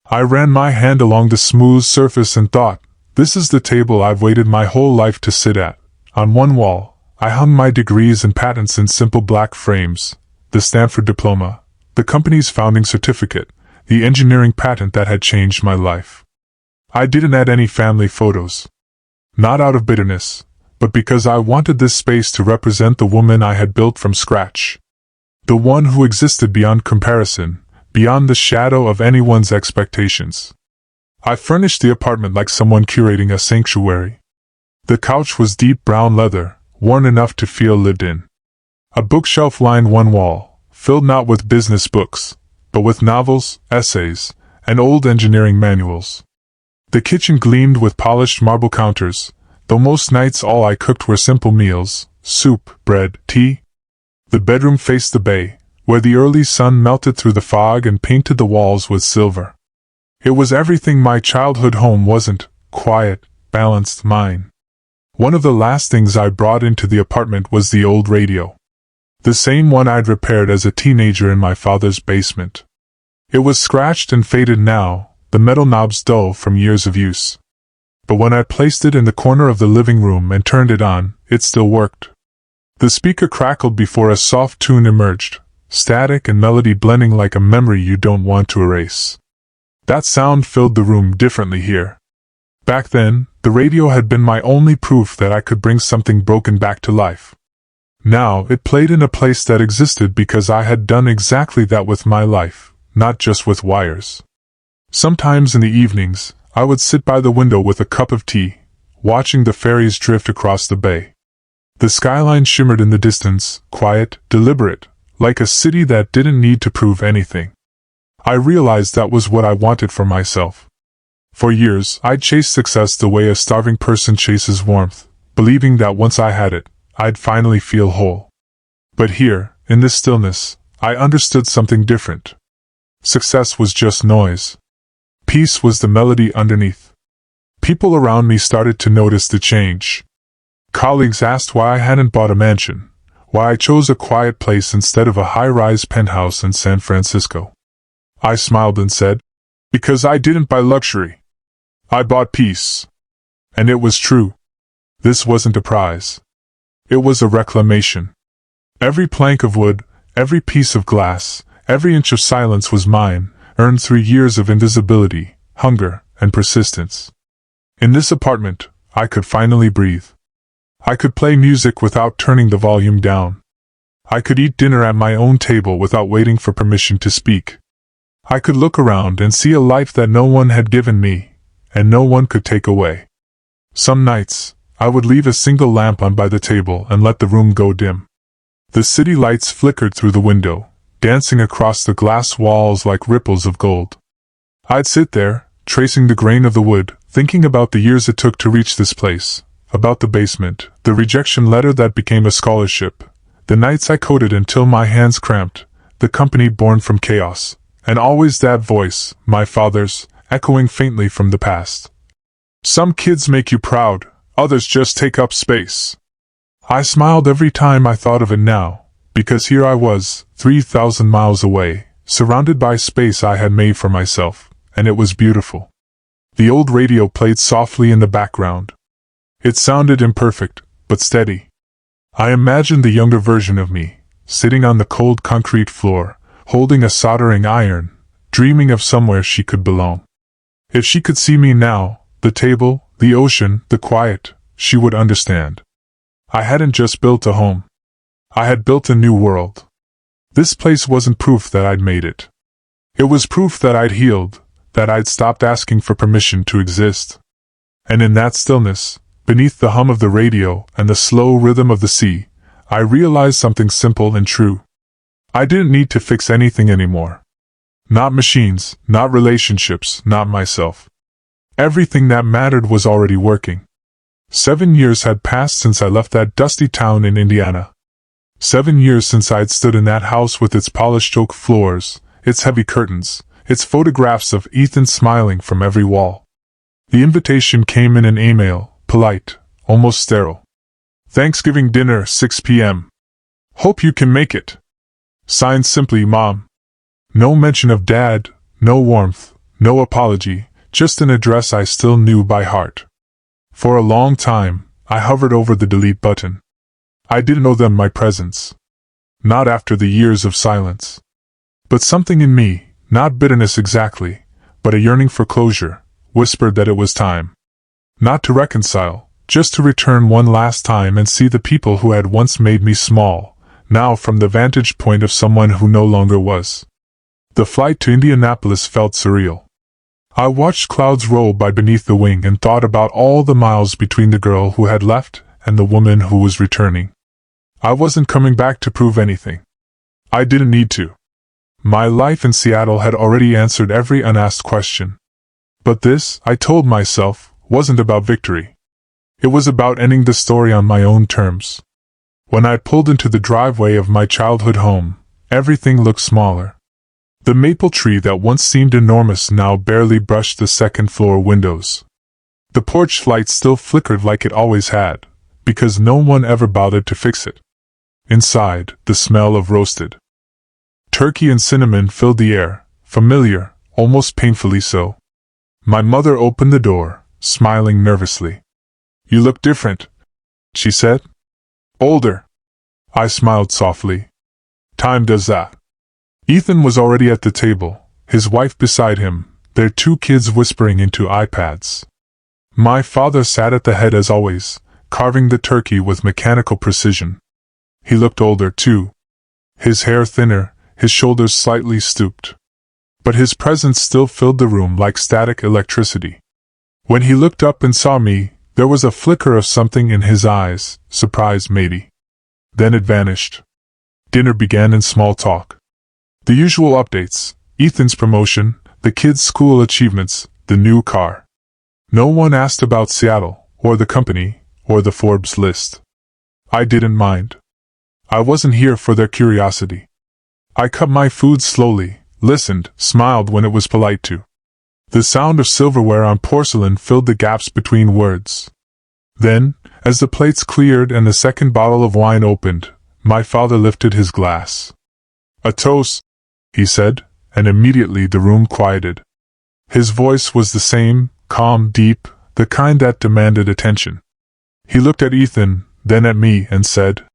I ran my hand along the smooth surface and thought, this is the table I've waited my whole life to sit at. On one wall, I hung my degrees and patents in simple black frames, the Stanford diploma, the company's founding certificate, the engineering patent that had changed my life. I didn't add any family photos. Not out of bitterness, but because I wanted this space to represent the woman I had built from scratch. The one who existed beyond comparison, beyond the shadow of anyone's expectations. I furnished the apartment like someone curating a sanctuary. The couch was deep brown leather, worn enough to feel lived in. A bookshelf lined one wall, filled not with business books, but with novels, essays, and old engineering manuals. The kitchen gleamed with polished marble counters, though most nights all I cooked were simple meals, soup, bread, tea. The bedroom faced the bay, where the early sun melted through the fog and painted the walls with silver. It was everything my childhood home wasn't: quiet, balanced, mine. One of the last things I brought into the apartment was the old radio. The same one I'd repaired as a teenager in my father's basement. It was scratched and faded now, the metal knobs dull from years of use. But when I placed it in the corner of the living room and turned it on, it still worked. The speaker crackled before a soft tune emerged, static and melody blending like a memory you don't want to erase. That sound filled the room differently here. Back then, the radio had been my only proof that I could bring something broken back to life. Now, it played in a place that existed because I had done exactly that with my life, not just with wires. Sometimes in the evenings, I would sit by the window with a cup of tea, watching the ferries drift across the bay. The skyline shimmered in the distance, quiet, deliberate, like a city that didn't need to prove anything. I realized that was what I wanted for myself. For years, I'd chased success the way a starving person chases warmth, believing that once I had it, I'd finally feel whole. But here, in this stillness, I understood something different. Success was just noise. Peace was the melody underneath. People around me started to notice the change. Colleagues asked why I hadn't bought a mansion, why I chose a quiet place instead of a high-rise penthouse in San Francisco. I smiled and said, because I didn't buy luxury. I bought peace. And it was true. This wasn't a prize. It was a reclamation. Every plank of wood, every piece of glass, every inch of silence was mine, earned through years of invisibility, hunger, and persistence. In this apartment, I could finally breathe. I could play music without turning the volume down. I could eat dinner at my own table without waiting for permission to speak. I could look around and see a life that no one had given me, and no one could take away. Some nights, I would leave a single lamp on by the table and let the room go dim. The city lights flickered through the window, dancing across the glass walls like ripples of gold. I'd sit there, tracing the grain of the wood, thinking about the years it took to reach this place, about the basement, the rejection letter that became a scholarship, the nights I coded until my hands cramped, the company born from chaos, and always that voice, my father's, echoing faintly from the past. Some kids make you proud, others just take up space. I smiled every time I thought of it now, because here I was, 3,000 miles away, surrounded by space I had made for myself, and it was beautiful. The old radio played softly in the background. It sounded imperfect, but steady. I imagined the younger version of me, sitting on the cold concrete floor, holding a soldering iron, dreaming of somewhere she could belong. If she could see me now, the table, the ocean, the quiet, she would understand. I hadn't just built a home. I had built a new world. This place wasn't proof that I'd made it. It was proof that I'd healed, that I'd stopped asking for permission to exist. And in that stillness, beneath the hum of the radio and the slow rhythm of the sea, I realized something simple and true. I didn't need to fix anything anymore. Not machines, not relationships, not myself. Everything that mattered was already working. 7 years had passed since I left that dusty town in Indiana. 7 years since I'd stood in that house with its polished oak floors, its heavy curtains, its photographs of Ethan smiling from every wall. The invitation came in an email, polite, almost sterile. Thanksgiving dinner, 6 p.m. Hope you can make it. Signed simply, Mom. No mention of Dad, no warmth, no apology, just an address I still knew by heart. For a long time, I hovered over the delete button. I didn't owe them my presence. Not after the years of silence. But something in me, not bitterness exactly, but a yearning for closure, whispered that it was time. Not to reconcile, just to return one last time and see the people who had once made me small, now from the vantage point of someone who no longer was. The flight to Indianapolis felt surreal. I watched clouds roll by beneath the wing and thought about all the miles between the girl who had left and the woman who was returning. I wasn't coming back to prove anything. I didn't need to. My life in Seattle had already answered every unasked question. But this, I told myself, wasn't about victory. It was about ending the story on my own terms. When I pulled into the driveway of my childhood home, everything looked smaller. The maple tree that once seemed enormous now barely brushed the second-floor windows. The porch light still flickered like it always had, because no one ever bothered to fix it. Inside, the smell of roasted turkey and cinnamon filled the air, familiar, almost painfully so. My mother opened the door, smiling nervously. "You look different," she said. "Older." I smiled softly. "Time does that." Ethan was already at the table, his wife beside him, their 2 kids whispering into iPads. My father sat at the head as always, carving the turkey with mechanical precision. He looked older, too. His hair thinner, his shoulders slightly stooped. But his presence still filled the room like static electricity. When he looked up and saw me, there was a flicker of something in his eyes, surprise maybe. Then it vanished. Dinner began in small talk. The usual updates, Ethan's promotion, the kids' school achievements, the new car. No one asked about Seattle, or the company, or the Forbes list. I didn't mind. I wasn't here for their curiosity. I cut my food slowly, listened, smiled when it was polite to. The sound of silverware on porcelain filled the gaps between words. Then, as the plates cleared and the second bottle of wine opened, my father lifted his glass. "A toast," he said, and immediately the room quieted. His voice was the same, calm, deep, the kind that demanded attention. He looked at Ethan, then at me, and said,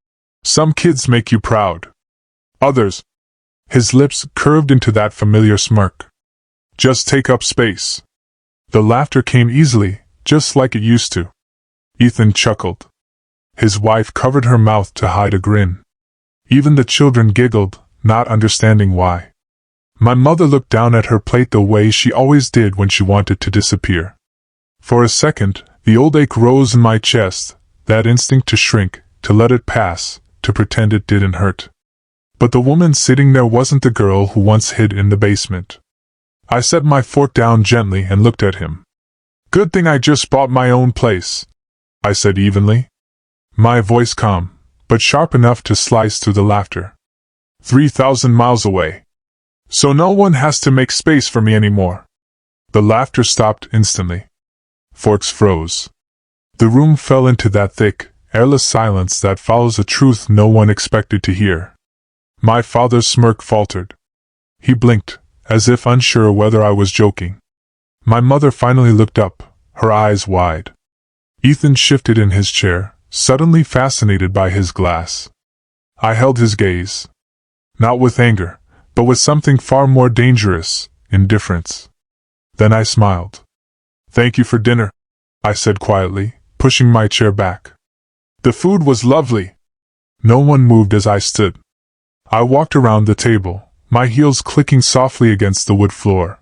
"Some kids make you proud. Others—" His lips curved into that familiar smirk. "Just take up space." The laughter came easily, just like it used to. Ethan chuckled. His wife covered her mouth to hide a grin. Even the children giggled, not understanding why. My mother looked down at her plate the way she always did when she wanted to disappear. For a second, the old ache rose in my chest, that instinct to shrink, to let it pass, to pretend it didn't hurt. But the woman sitting there wasn't the girl who once hid in the basement. I set my fork down gently and looked at him. "Good thing I just bought my own place," I said evenly. My voice calm, but sharp enough to slice through the laughter. 3,000 miles away. So no one has to make space for me anymore. The laughter stopped instantly. Forks froze. The room fell into that thick, airless silence that follows a truth no one expected to hear. My father's smirk faltered. He blinked, as if unsure whether I was joking. My mother finally looked up, her eyes wide. Ethan shifted in his chair, suddenly fascinated by his glass. I held his gaze. Not with anger, but with something far more dangerous, indifference. Then I smiled. "Thank you for dinner," I said quietly, pushing my chair back. "The food was lovely." No one moved as I stood. I walked around the table, my heels clicking softly against the wood floor.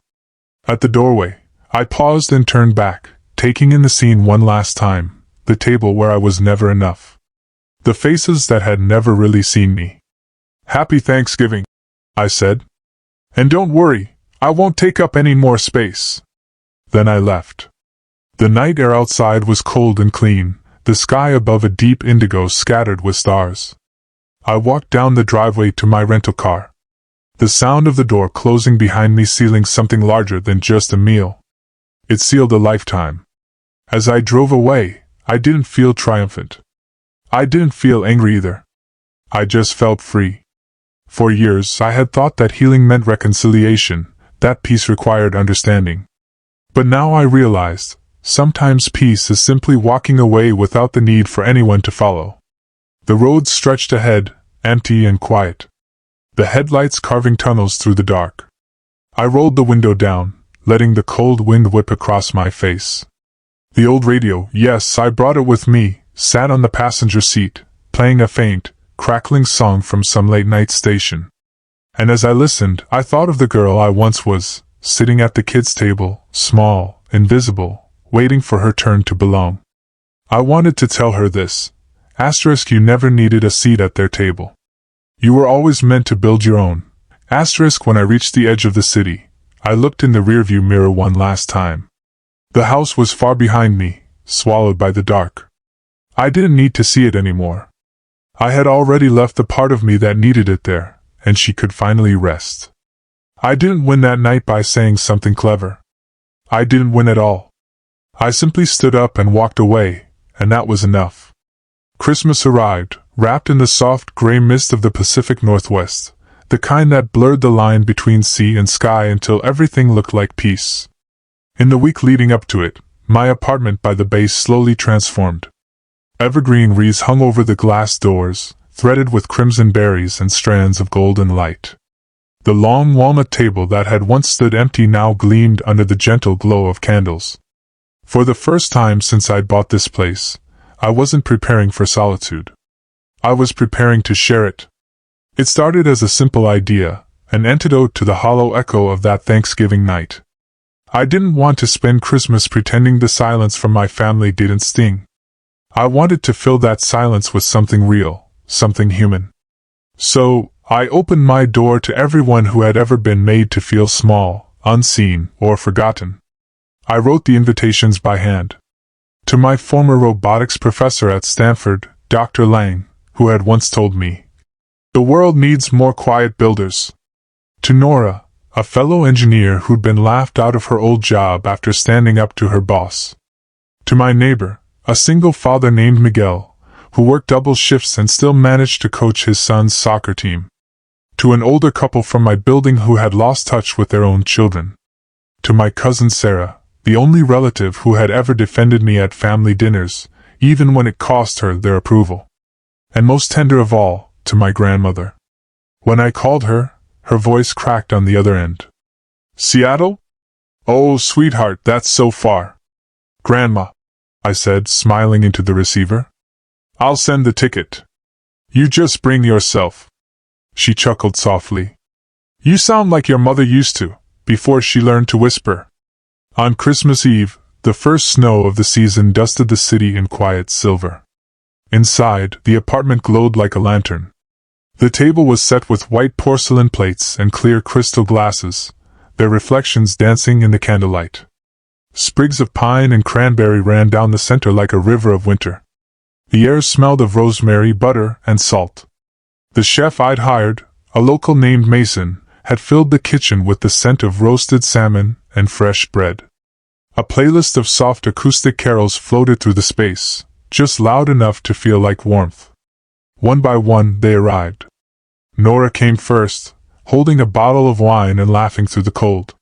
At the doorway, I paused and turned back, taking in the scene one last time, the table where I was never enough. The faces that had never really seen me. "Happy Thanksgiving," I said. "And don't worry, I won't take up any more space." Then I left. The night air outside was cold and clean, the sky above a deep indigo scattered with stars. I walked down the driveway to my rental car. The sound of the door closing behind me sealing something larger than just a meal. It sealed a lifetime. As I drove away, I didn't feel triumphant. I didn't feel angry either. I just felt free. For years I had thought that healing meant reconciliation, that peace required understanding. But now I realized, sometimes peace is simply walking away without the need for anyone to follow. The road stretched ahead, empty and quiet. The headlights carving tunnels through the dark. I rolled the window down, letting the cold wind whip across my face. The old radio, yes, I brought it with me, sat on the passenger seat, playing a faint, crackling song from some late-night station. And as I listened, I thought of the girl I once was, sitting at the kids' table, small, invisible, waiting for her turn to belong. I wanted to tell her this. Asterisk, you never needed a seat at their table. You were always meant to build your own. Asterisk, when I reached the edge of the city, I looked in the rearview mirror one last time. The house was far behind me, swallowed by the dark. I didn't need to see it anymore. I had already left the part of me that needed it there, and she could finally rest. I didn't win that night by saying something clever. I didn't win at all. I simply stood up and walked away, and that was enough. Christmas arrived, wrapped in the soft gray mist of the Pacific Northwest, the kind that blurred the line between sea and sky until everything looked like peace. In the week leading up to it, my apartment by the bay slowly transformed. Evergreen wreaths hung over the glass doors, threaded with crimson berries and strands of golden light. The long walnut table that had once stood empty now gleamed under the gentle glow of candles. For the first time since I'd bought this place, I wasn't preparing for solitude. I was preparing to share it. It started as a simple idea, an antidote to the hollow echo of that Thanksgiving night. I didn't want to spend Christmas pretending the silence from my family didn't sting. I wanted to fill that silence with something real, something human. So, I opened my door to everyone who had ever been made to feel small, unseen, or forgotten. I wrote the invitations by hand. To my former robotics professor at Stanford, Dr. Lang, who had once told me, "The world needs more quiet builders." To Nora, a fellow engineer who'd been laughed out of her old job after standing up to her boss. To my neighbor, a single father named Miguel, who worked double shifts and still managed to coach his son's soccer team. To an older couple from my building who had lost touch with their own children. To my cousin Sarah, the only relative who had ever defended me at family dinners, even when it cost her their approval. And most tender of all, to my grandmother. When I called her, her voice cracked on the other end. "Seattle? Oh, sweetheart, that's so far." "Grandma," I said, smiling into the receiver. "I'll send the ticket. You just bring yourself." She chuckled softly. "You sound like your mother used to, before she learned to whisper." On Christmas Eve, the first snow of the season dusted the city in quiet silver. Inside, the apartment glowed like a lantern. The table was set with white porcelain plates and clear crystal glasses, their reflections dancing in the candlelight. Sprigs of pine and cranberry ran down the center like a river of winter. The air smelled of rosemary, butter, and salt. The chef I'd hired, a local named Mason, had filled the kitchen with the scent of roasted salmon and fresh bread. A playlist of soft acoustic carols floated through the space, just loud enough to feel like warmth. One by one, they arrived. Nora came first, holding a bottle of wine and laughing through the cold.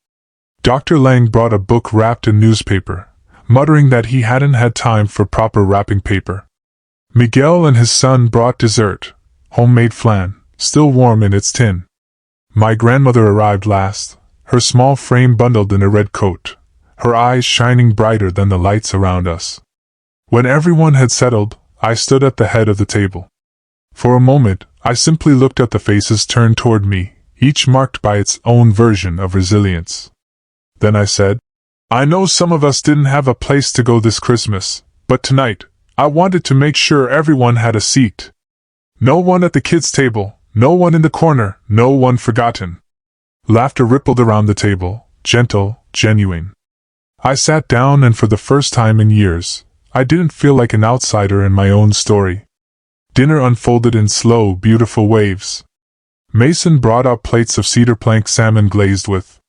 Dr. Lang brought a book wrapped in newspaper, muttering that he hadn't had time for proper wrapping paper. Miguel and his son brought dessert, homemade flan, still warm in its tin. My grandmother arrived last, her small frame bundled in a red coat, her eyes shining brighter than the lights around us. When everyone had settled, I stood at the head of the table. For a moment, I simply looked at the faces turned toward me, each marked by its own version of resilience. Then I said, "I know some of us didn't have a place to go this Christmas, but tonight, I wanted to make sure everyone had a seat. No one at the kids' table, no one in the corner, no one forgotten." Laughter rippled around the table, gentle, genuine. I sat down and for the first time in years, I didn't feel like an outsider in my own story. Dinner unfolded in slow, beautiful waves. Mason brought out plates of cedar plank salmon glazed with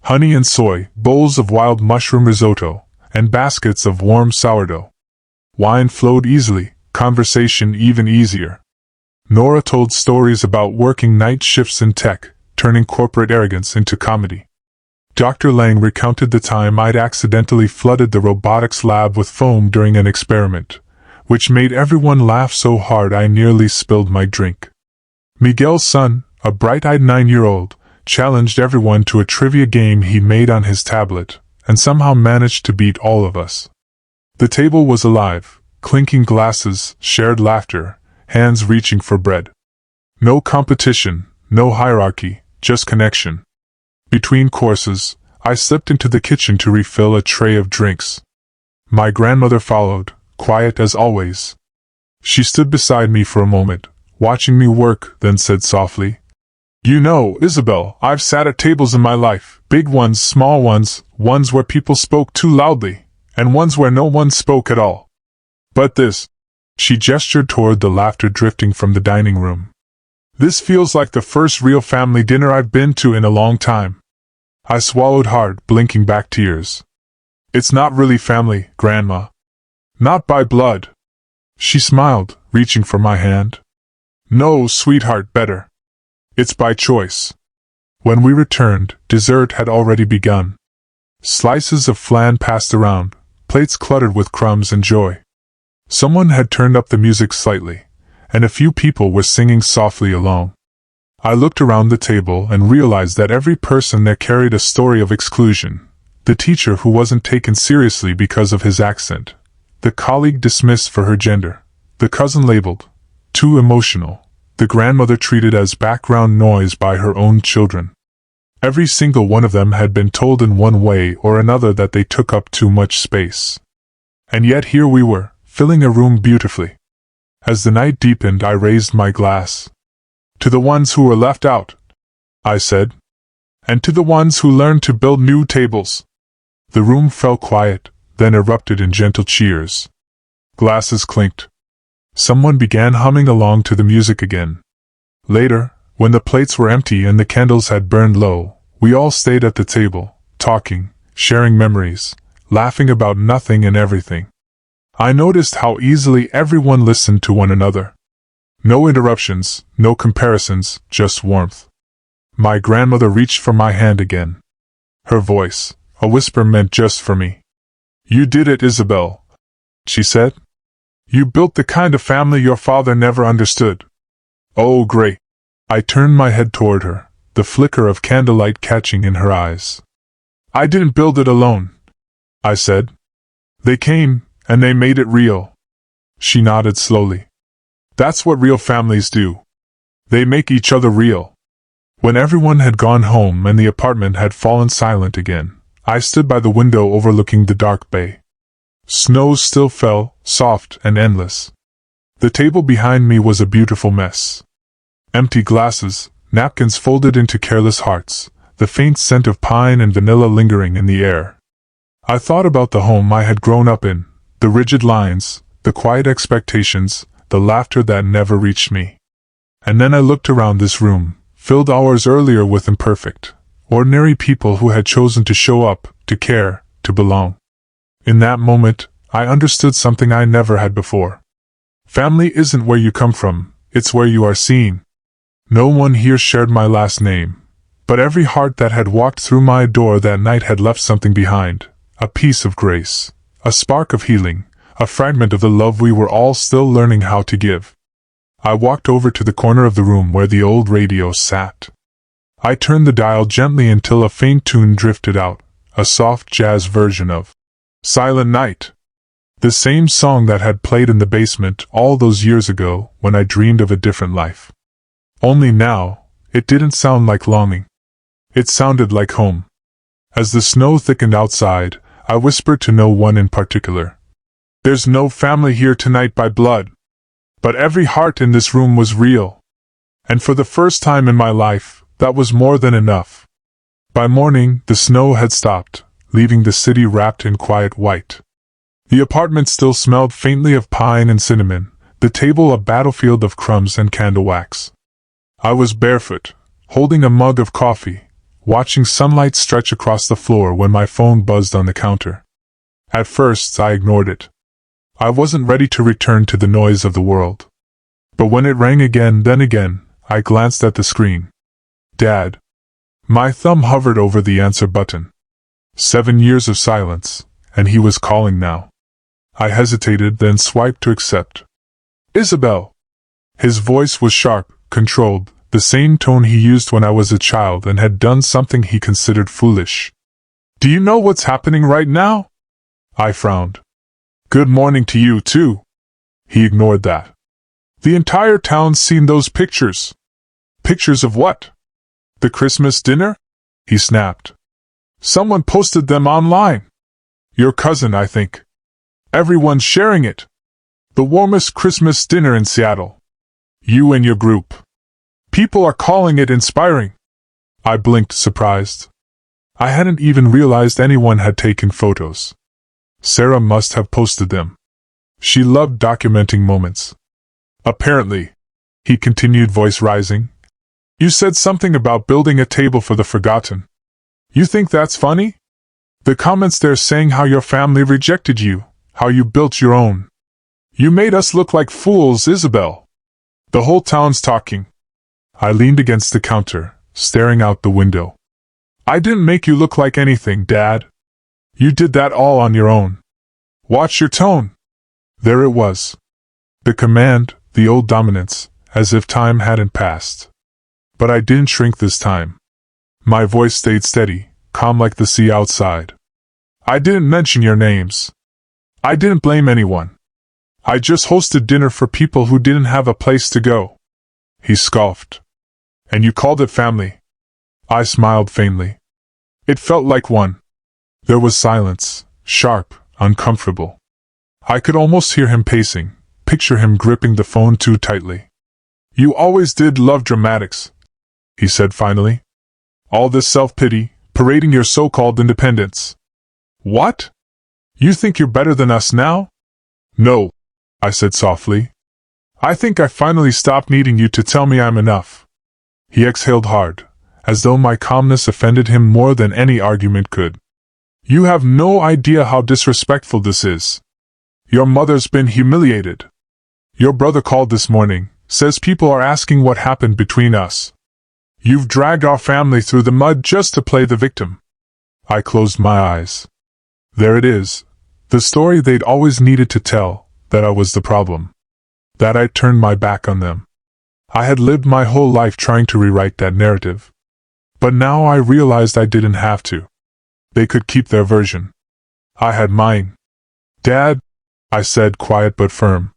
honey and soy, bowls of wild mushroom risotto, and baskets of warm sourdough. Wine flowed easily, conversation even easier. Nora told stories about working night shifts in tech, turning corporate arrogance into comedy. Dr. Lang recounted the time I'd accidentally flooded the robotics lab with foam during an experiment, which made everyone laugh so hard I nearly spilled my drink. Miguel's son, a bright-eyed 9-year-old, challenged everyone to a trivia game he made on his tablet, and somehow managed to beat all of us. The table was alive, clinking glasses, shared laughter, hands reaching for bread. No competition, no hierarchy, just connection. Between courses, I slipped into the kitchen to refill a tray of drinks. My grandmother followed, quiet as always. She stood beside me for a moment, watching me work, then said softly, "You know, Isabel, I've sat at tables in my life, big ones, small ones, ones where people spoke too loudly, and ones where no one spoke at all. But this," she gestured toward the laughter drifting from the dining room, "this feels like the first real family dinner I've been to in a long time." I swallowed hard, blinking back tears. "It's not really family, Grandma. Not by blood." She smiled, reaching for my hand. "No, sweetheart, better. It's by choice." When we returned, dessert had already begun. Slices of flan passed around, plates cluttered with crumbs and joy. Someone had turned up the music slightly, and a few people were singing softly along. I looked around the table and realized that every person there carried a story of exclusion. The teacher who wasn't taken seriously because of his accent. The colleague dismissed for her gender. The cousin labeled too emotional. The grandmother treated as background noise by her own children. Every single one of them had been told in one way or another that they took up too much space. And yet here we were, filling a room beautifully. As the night deepened, I raised my glass. "To the ones who were left out," I said. "And to the ones who learned to build new tables." The room fell quiet, then erupted in gentle cheers. Glasses clinked. Someone began humming along to the music again. Later, when the plates were empty and the candles had burned low, we all stayed at the table, talking, sharing memories, laughing about nothing and everything. I noticed how easily everyone listened to one another. No interruptions, no comparisons, just warmth. My grandmother reached for my hand again. Her voice, a whisper meant just for me. "You did it, Isabel," she said. "You built the kind of family your father never understood." "Oh, great." I turned my head toward her, the flicker of candlelight catching in her eyes. "I didn't build it alone," I said. "They came, and they made it real." She nodded slowly. "That's what real families do. They make each other real." When everyone had gone home and the apartment had fallen silent again, I stood by the window overlooking the dark bay. Snow still fell, soft and endless. The table behind me was a beautiful mess. Empty glasses, napkins folded into careless hearts, the faint scent of pine and vanilla lingering in the air. I thought about the home I had grown up in, the rigid lines, the quiet expectations, the laughter that never reached me. And then I looked around this room, filled hours earlier with imperfect, ordinary people who had chosen to show up, to care, to belong. In that moment, I understood something I never had before. Family isn't where you come from, it's where you are seen. No one here shared my last name, but every heart that had walked through my door that night had left something behind, a piece of grace, a spark of healing, a fragment of the love we were all still learning how to give. I walked over to the corner of the room where the old radio sat. I turned the dial gently until a faint tune drifted out, a soft jazz version of Silent Night. The same song that had played in the basement all those years ago when I dreamed of a different life. Only now, it didn't sound like longing. It sounded like home. As the snow thickened outside, I whispered to no one in particular. "There's no family here tonight by blood. But every heart in this room was real. And for the first time in my life, that was more than enough." By morning, the snow had stopped, leaving the city wrapped in quiet white. The apartment still smelled faintly of pine and cinnamon, the table a battlefield of crumbs and candle wax. I was barefoot, holding a mug of coffee, watching sunlight stretch across the floor when my phone buzzed on the counter. At first, I ignored it. I wasn't ready to return to the noise of the world. But when it rang again, then again, I glanced at the screen. Dad. My thumb hovered over the answer button. 7 years of silence, and he was calling now. I hesitated, then swiped to accept. Isabel. His voice was sharp, controlled, the same tone he used when I was a child and had done something he considered foolish. Do you know what's happening right now? I frowned. Good morning to you, too. He ignored that. The entire town's seen those pictures. Pictures of what? The Christmas dinner? He snapped. Someone posted them online. Your cousin, I think. Everyone's sharing it. The warmest Christmas dinner in Seattle. You and your group. People are calling it inspiring. I blinked, surprised. I hadn't even realized anyone had taken photos. Sarah must have posted them. She loved documenting moments. Apparently, he continued, voice rising. You said something about building a table for the forgotten. You think that's funny? The comments there saying how your family rejected you, how you built your own. You made us look like fools, Isabel. The whole town's talking. I leaned against the counter, staring out the window. I didn't make you look like anything, Dad. You did that all on your own. Watch your tone. There it was. The command, the old dominance, as if time hadn't passed. But I didn't shrink this time. My voice stayed steady, calm like the sea outside. I didn't mention your names. I didn't blame anyone. I just hosted dinner for people who didn't have a place to go. He scoffed. And you called it family. I smiled faintly. It felt like one. There was silence, sharp, uncomfortable. I could almost hear him pacing, picture him gripping the phone too tightly. You always did love dramatics, he said finally. All this self-pity, parading your so-called independence. What? You think you're better than us now? No, I said softly. I think I finally stopped needing you to tell me I'm enough. He exhaled hard, as though my calmness offended him more than any argument could. You have no idea how disrespectful this is. Your mother's been humiliated. Your brother called this morning, says people are asking what happened between us. You've dragged our family through the mud just to play the victim. I closed my eyes. There it is, the story they'd always needed to tell, that I was the problem. That I'd turned my back on them. I had lived my whole life trying to rewrite that narrative. But now I realized I didn't have to. They could keep their version. I had mine. Dad, I said, quiet but firm.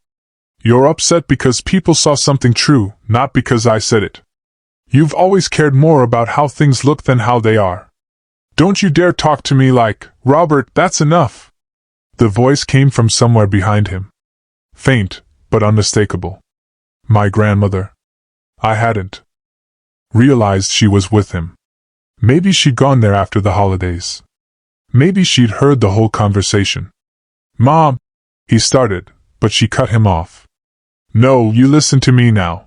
You're upset because people saw something true, not because I said it. You've always cared more about how things look than how they are. Don't you dare talk to me like, Robert, that's enough. The voice came from somewhere behind him. Faint, but unmistakable. My grandmother. I hadn't realized she was with him. Maybe she'd gone there after the holidays. Maybe she'd heard the whole conversation. Mom, he started, but she cut him off. No, you listen to me now.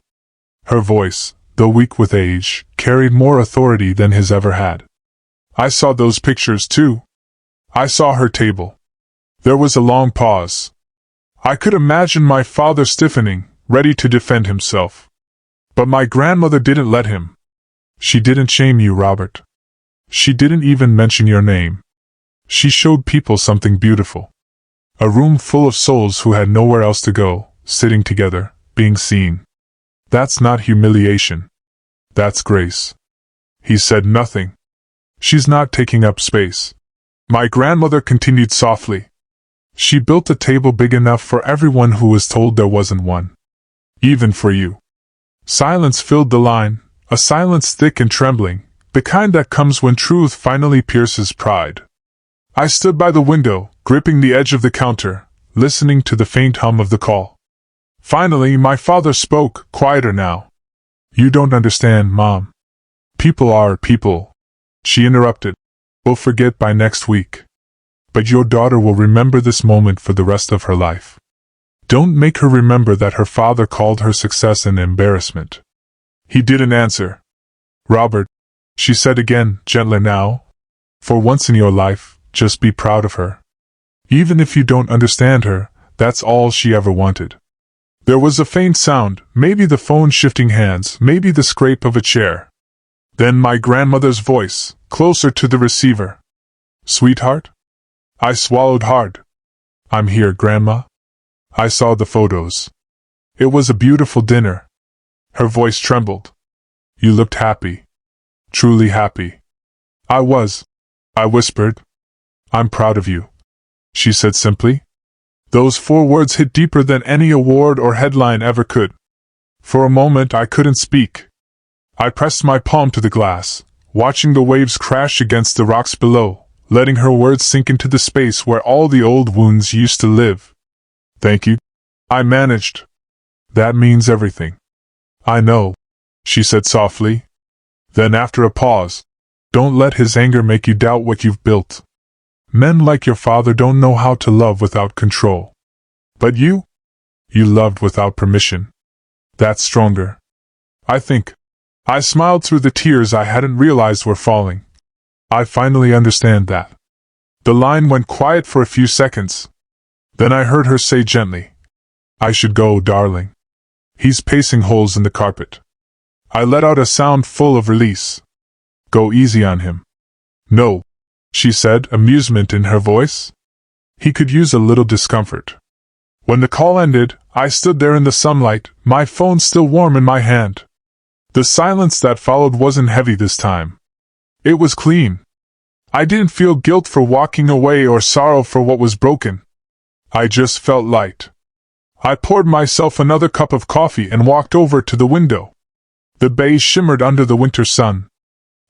Her voice, though weak with age, carried more authority than his ever had. I saw those pictures too. I saw her table. There was a long pause. I could imagine my father stiffening, ready to defend himself. But my grandmother didn't let him. She didn't shame you, Robert. She didn't even mention your name. She showed people something beautiful. A room full of souls who had nowhere else to go, sitting together, being seen. That's not humiliation. That's grace. He said nothing. She's not taking up space. My grandmother continued softly. She built a table big enough for everyone who was told there wasn't one. Even for you. Silence filled the line, a silence thick and trembling, the kind that comes when truth finally pierces pride. I stood by the window, gripping the edge of the counter, listening to the faint hum of the call. Finally, my father spoke, quieter now. You don't understand, Mom. People are people. She interrupted. We'll forget by next week. But your daughter will remember this moment for the rest of her life. Don't make her remember that her father called her success an embarrassment." He didn't answer. "Robert," she said again, gentler now, "for once in your life, just be proud of her. Even if you don't understand her, that's all she ever wanted." There was a faint sound, maybe the phone shifting hands, maybe the scrape of a chair. Then my grandmother's voice, closer to the receiver. "Sweetheart?" I swallowed hard. "I'm here, Grandma." I saw the photos. It was a beautiful dinner. Her voice trembled. "You looked happy. Truly happy." "I was," I whispered. "I'm proud of you," she said simply. Those 4 words hit deeper than any award or headline ever could. For a moment I couldn't speak. I pressed my palm to the glass, watching the waves crash against the rocks below, letting her words sink into the space where all the old wounds used to live. "Thank you," I managed. "That means everything." "I know," she said softly. Then after a pause, "Don't let his anger make you doubt what you've built. Men like your father don't know how to love without control. But you loved without permission. That's stronger, I think." I smiled through the tears I hadn't realized were falling. "I finally understand that." The line went quiet for a few seconds. Then I heard her say gently, "I should go, darling. He's pacing holes in the carpet." I let out a sound full of release. "Go easy on him." "No," she said, amusement in her voice. "He could use a little discomfort." When the call ended, I stood there in the sunlight, my phone still warm in my hand. The silence that followed wasn't heavy this time. It was clean. I didn't feel guilt for walking away or sorrow for what was broken. I just felt light. I poured myself another cup of coffee and walked over to the window. The bay shimmered under the winter sun.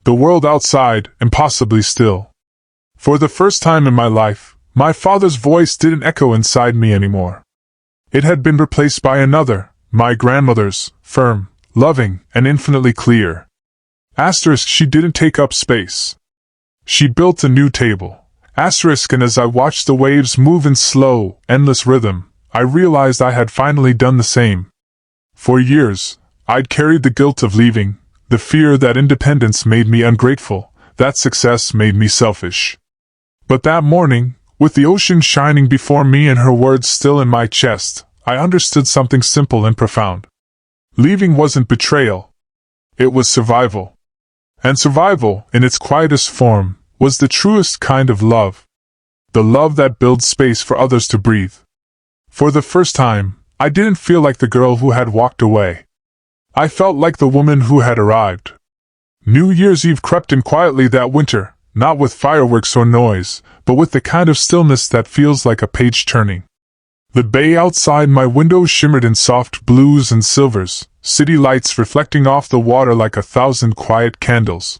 The world outside, impossibly still. For the first time in my life, my father's voice didn't echo inside me anymore. It had been replaced by another, my grandmother's, firm, loving, and infinitely clear. Asterisk, she didn't take up space. She built a new table. Asterisk, and as I watched the waves move in slow, endless rhythm, I realized I had finally done the same. For years, I'd carried the guilt of leaving, the fear that independence made me ungrateful, that success made me selfish. But that morning, with the ocean shining before me and her words still in my chest, I understood something simple and profound. Leaving wasn't betrayal. It was survival. And survival, in its quietest form, was the truest kind of love. The love that builds space for others to breathe. For the first time, I didn't feel like the girl who had walked away. I felt like the woman who had arrived. New Year's Eve crept in quietly that winter, not with fireworks or noise, but with the kind of stillness that feels like a page turning. The bay outside my window shimmered in soft blues and silvers, city lights reflecting off the water like 1,000 quiet candles.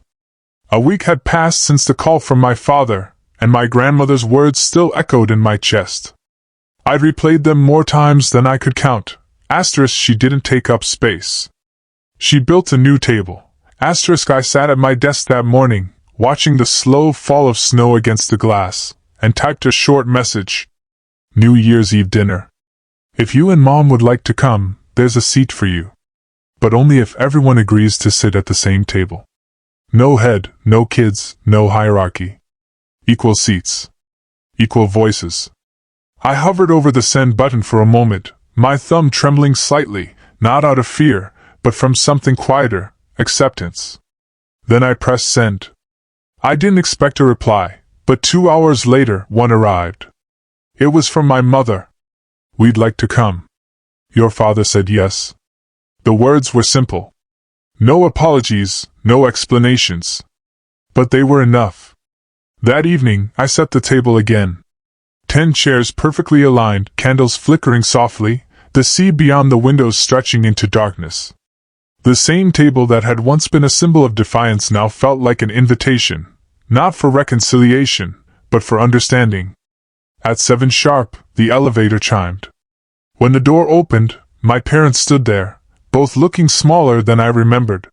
A week had passed since the call from my father, and my grandmother's words still echoed in my chest. I'd replayed them more times than I could count. Asterisk, she didn't take up space. She built a new table. Asterisk, I sat at my desk that morning, watching the slow fall of snow against the glass, and typed a short message. New Year's Eve dinner. If you and Mom would like to come, there's a seat for you. But only if everyone agrees to sit at the same table. No head, no kids, no hierarchy. Equal seats. Equal voices. I hovered over the send button for a moment, my thumb trembling slightly, not out of fear, but from something quieter, acceptance. Then I pressed send. I didn't expect a reply, but 2 hours later one arrived. It was from my mother. We'd like to come. Your father said yes. The words were simple. No apologies, no explanations. But they were enough. That evening, I set the table again. 10 chairs perfectly aligned, candles flickering softly, the sea beyond the windows stretching into darkness. The same table that had once been a symbol of defiance now felt like an invitation, not for reconciliation, but for understanding. At 7 sharp, the elevator chimed. When the door opened, my parents stood there, both looking smaller than I remembered.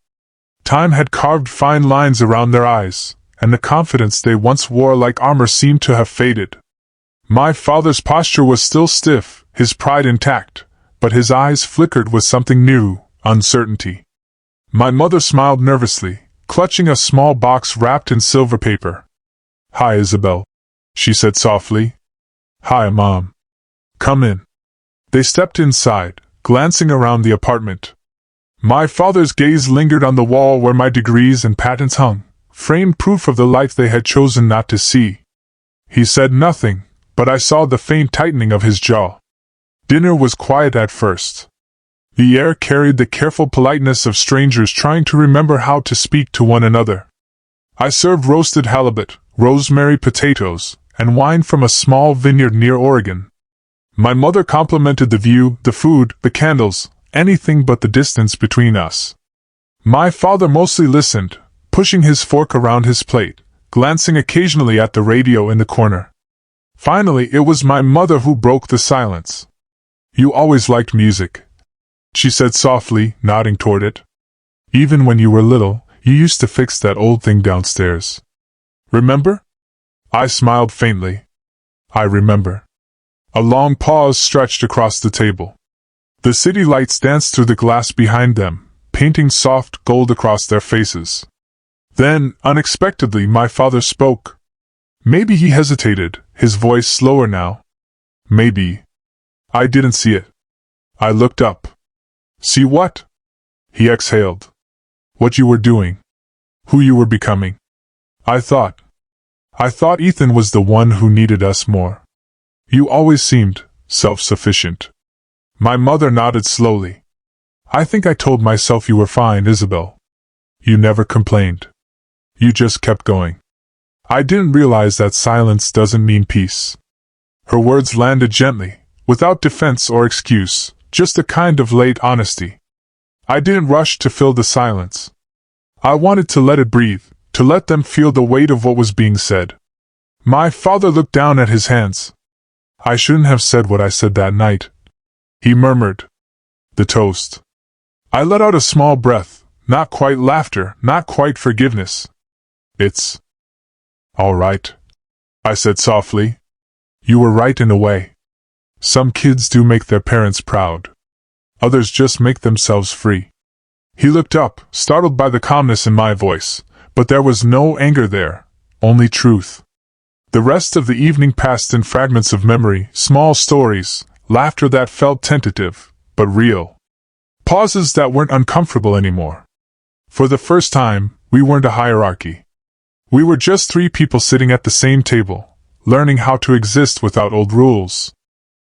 Time had carved fine lines around their eyes, and the confidence they once wore like armor seemed to have faded. My father's posture was still stiff, his pride intact, but his eyes flickered with something new, uncertainty. My mother smiled nervously, clutching a small box wrapped in silver paper. "Hi, Isabel," she said softly. "Hi, Mom. Come in." They stepped inside, glancing around the apartment. My father's gaze lingered on the wall where my degrees and patents hung, framed proof of the life they had chosen not to see. He said nothing, but I saw the faint tightening of his jaw. Dinner was quiet at first. The air carried the careful politeness of strangers trying to remember how to speak to one another. I served roasted halibut, rosemary potatoes, and wine from a small vineyard near Oregon. My mother complimented the view, the food, the candles, anything but the distance between us. My father mostly listened, pushing his fork around his plate, glancing occasionally at the radio in the corner. Finally, it was my mother who broke the silence. "You always liked music," she said softly, nodding toward it. "Even when you were little, you used to fix that old thing downstairs. Remember?" I smiled faintly. "I remember." A long pause stretched across the table. The city lights danced through the glass behind them, painting soft gold across their faces. Then, unexpectedly, my father spoke. Maybe he hesitated, his voice slower now. "Maybe. I didn't see it." I looked up. "See what?" He exhaled. "What you were doing. Who you were becoming. I thought Ethan was the one who needed us more. You always seemed self-sufficient." My mother nodded slowly. "I think I told myself you were fine, Isabel. You never complained. You just kept going. I didn't realize that silence doesn't mean peace." Her words landed gently, without defense or excuse, just a kind of late honesty. I didn't rush to fill the silence. I wanted to let it breathe, to let them feel the weight of what was being said. My father looked down at his hands. "I shouldn't have said what I said that night," he murmured. "The toast." I let out a small breath, not quite laughter, not quite forgiveness. "It's all right," I said softly. "You were right in a way. Some kids do make their parents proud. Others just make themselves free." He looked up, startled by the calmness in my voice, but there was no anger there, only truth. The rest of the evening passed in fragments of memory, small stories, laughter that felt tentative, but real. Pauses that weren't uncomfortable anymore. For the first time, we weren't a hierarchy. We were just three people sitting at the same table, learning how to exist without old rules.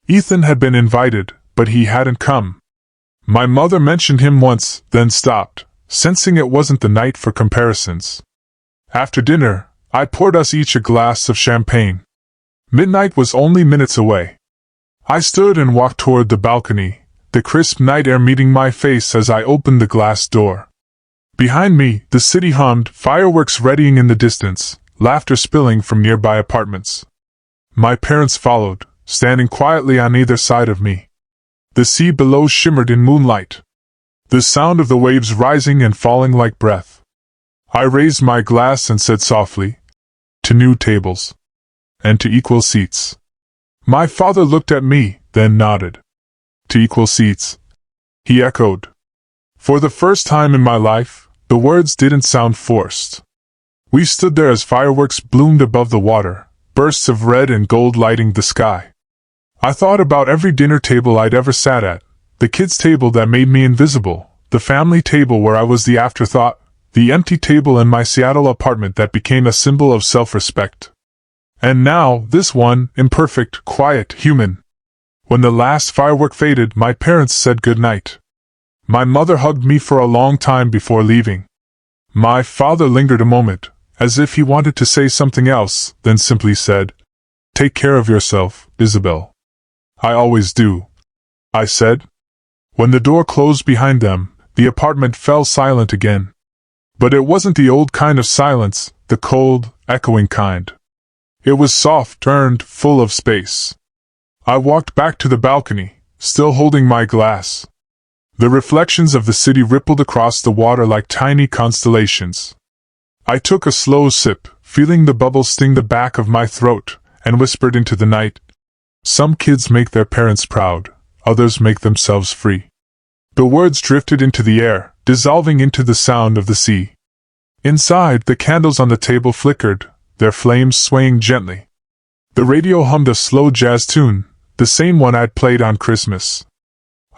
Ethan had been invited, but he hadn't come. My mother mentioned him once, then stopped, sensing it wasn't the night for comparisons. After dinner, I poured us each a glass of champagne. Midnight was only minutes away. I stood and walked toward the balcony, the crisp night air meeting my face as I opened the glass door. Behind me, the city hummed, fireworks readying in the distance, laughter spilling from nearby apartments. My parents followed, standing quietly on either side of me. The sea below shimmered in moonlight, the sound of the waves rising and falling like breath. I raised my glass and said softly, "To new tables. And to equal seats." My father looked at me, then nodded. "To equal seats," he echoed. For the first time in my life, the words didn't sound forced. We stood there as fireworks bloomed above the water, bursts of red and gold lighting the sky. I thought about every dinner table I'd ever sat at, the kids' table that made me invisible, the family table where I was the afterthought, the empty table in my Seattle apartment that became a symbol of self-respect. And now, this one, imperfect, quiet, human. When the last firework faded, my parents said goodnight. My mother hugged me for a long time before leaving. My father lingered a moment, as if he wanted to say something else, then simply said, "Take care of yourself, Isabel." "I always do," I said. When the door closed behind them, the apartment fell silent again. But it wasn't the old kind of silence, the cold, echoing kind. It was soft, earned, full of space. I walked back to the balcony, still holding my glass. The reflections of the city rippled across the water like tiny constellations. I took a slow sip, feeling the bubbles sting the back of my throat, and whispered into the night, "Some kids make their parents proud, others make themselves free." The words drifted into the air, dissolving into the sound of the sea. Inside, the candles on the table flickered, their flames swaying gently. The radio hummed a slow jazz tune, the same one I'd played on Christmas.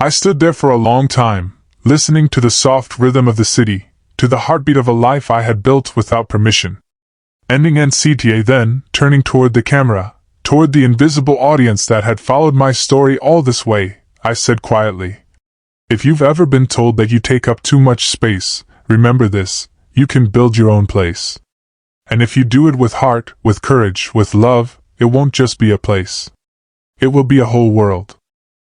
I stood there for a long time, listening to the soft rhythm of the city, to the heartbeat of a life I had built without permission. Ending NCTA, then, turning toward the camera, toward the invisible audience that had followed my story all this way, I said quietly, "If you've ever been told that you take up too much space, remember this: you can build your own place. And if you do it with heart, with courage, with love, it won't just be a place. It will be a whole world."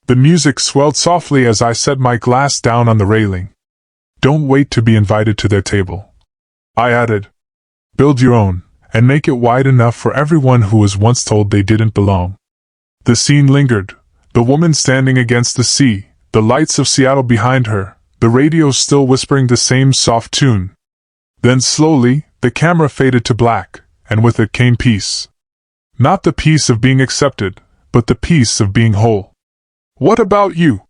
The music swelled softly as I set my glass down on the railing. "Don't wait to be invited to their table," I added. "Build your own, and make it wide enough for everyone who was once told they didn't belong." The scene lingered, the woman standing against the sea, the lights of Seattle behind her, the radio still whispering the same soft tune. Then slowly, the camera faded to black, and with it came peace. Not the peace of being accepted, but the peace of being whole. What about you?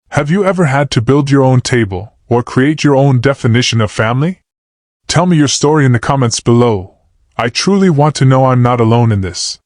Have you ever had to build your own table, or create your own definition of family? Tell me your story in the comments below. I truly want to know I'm not alone in this.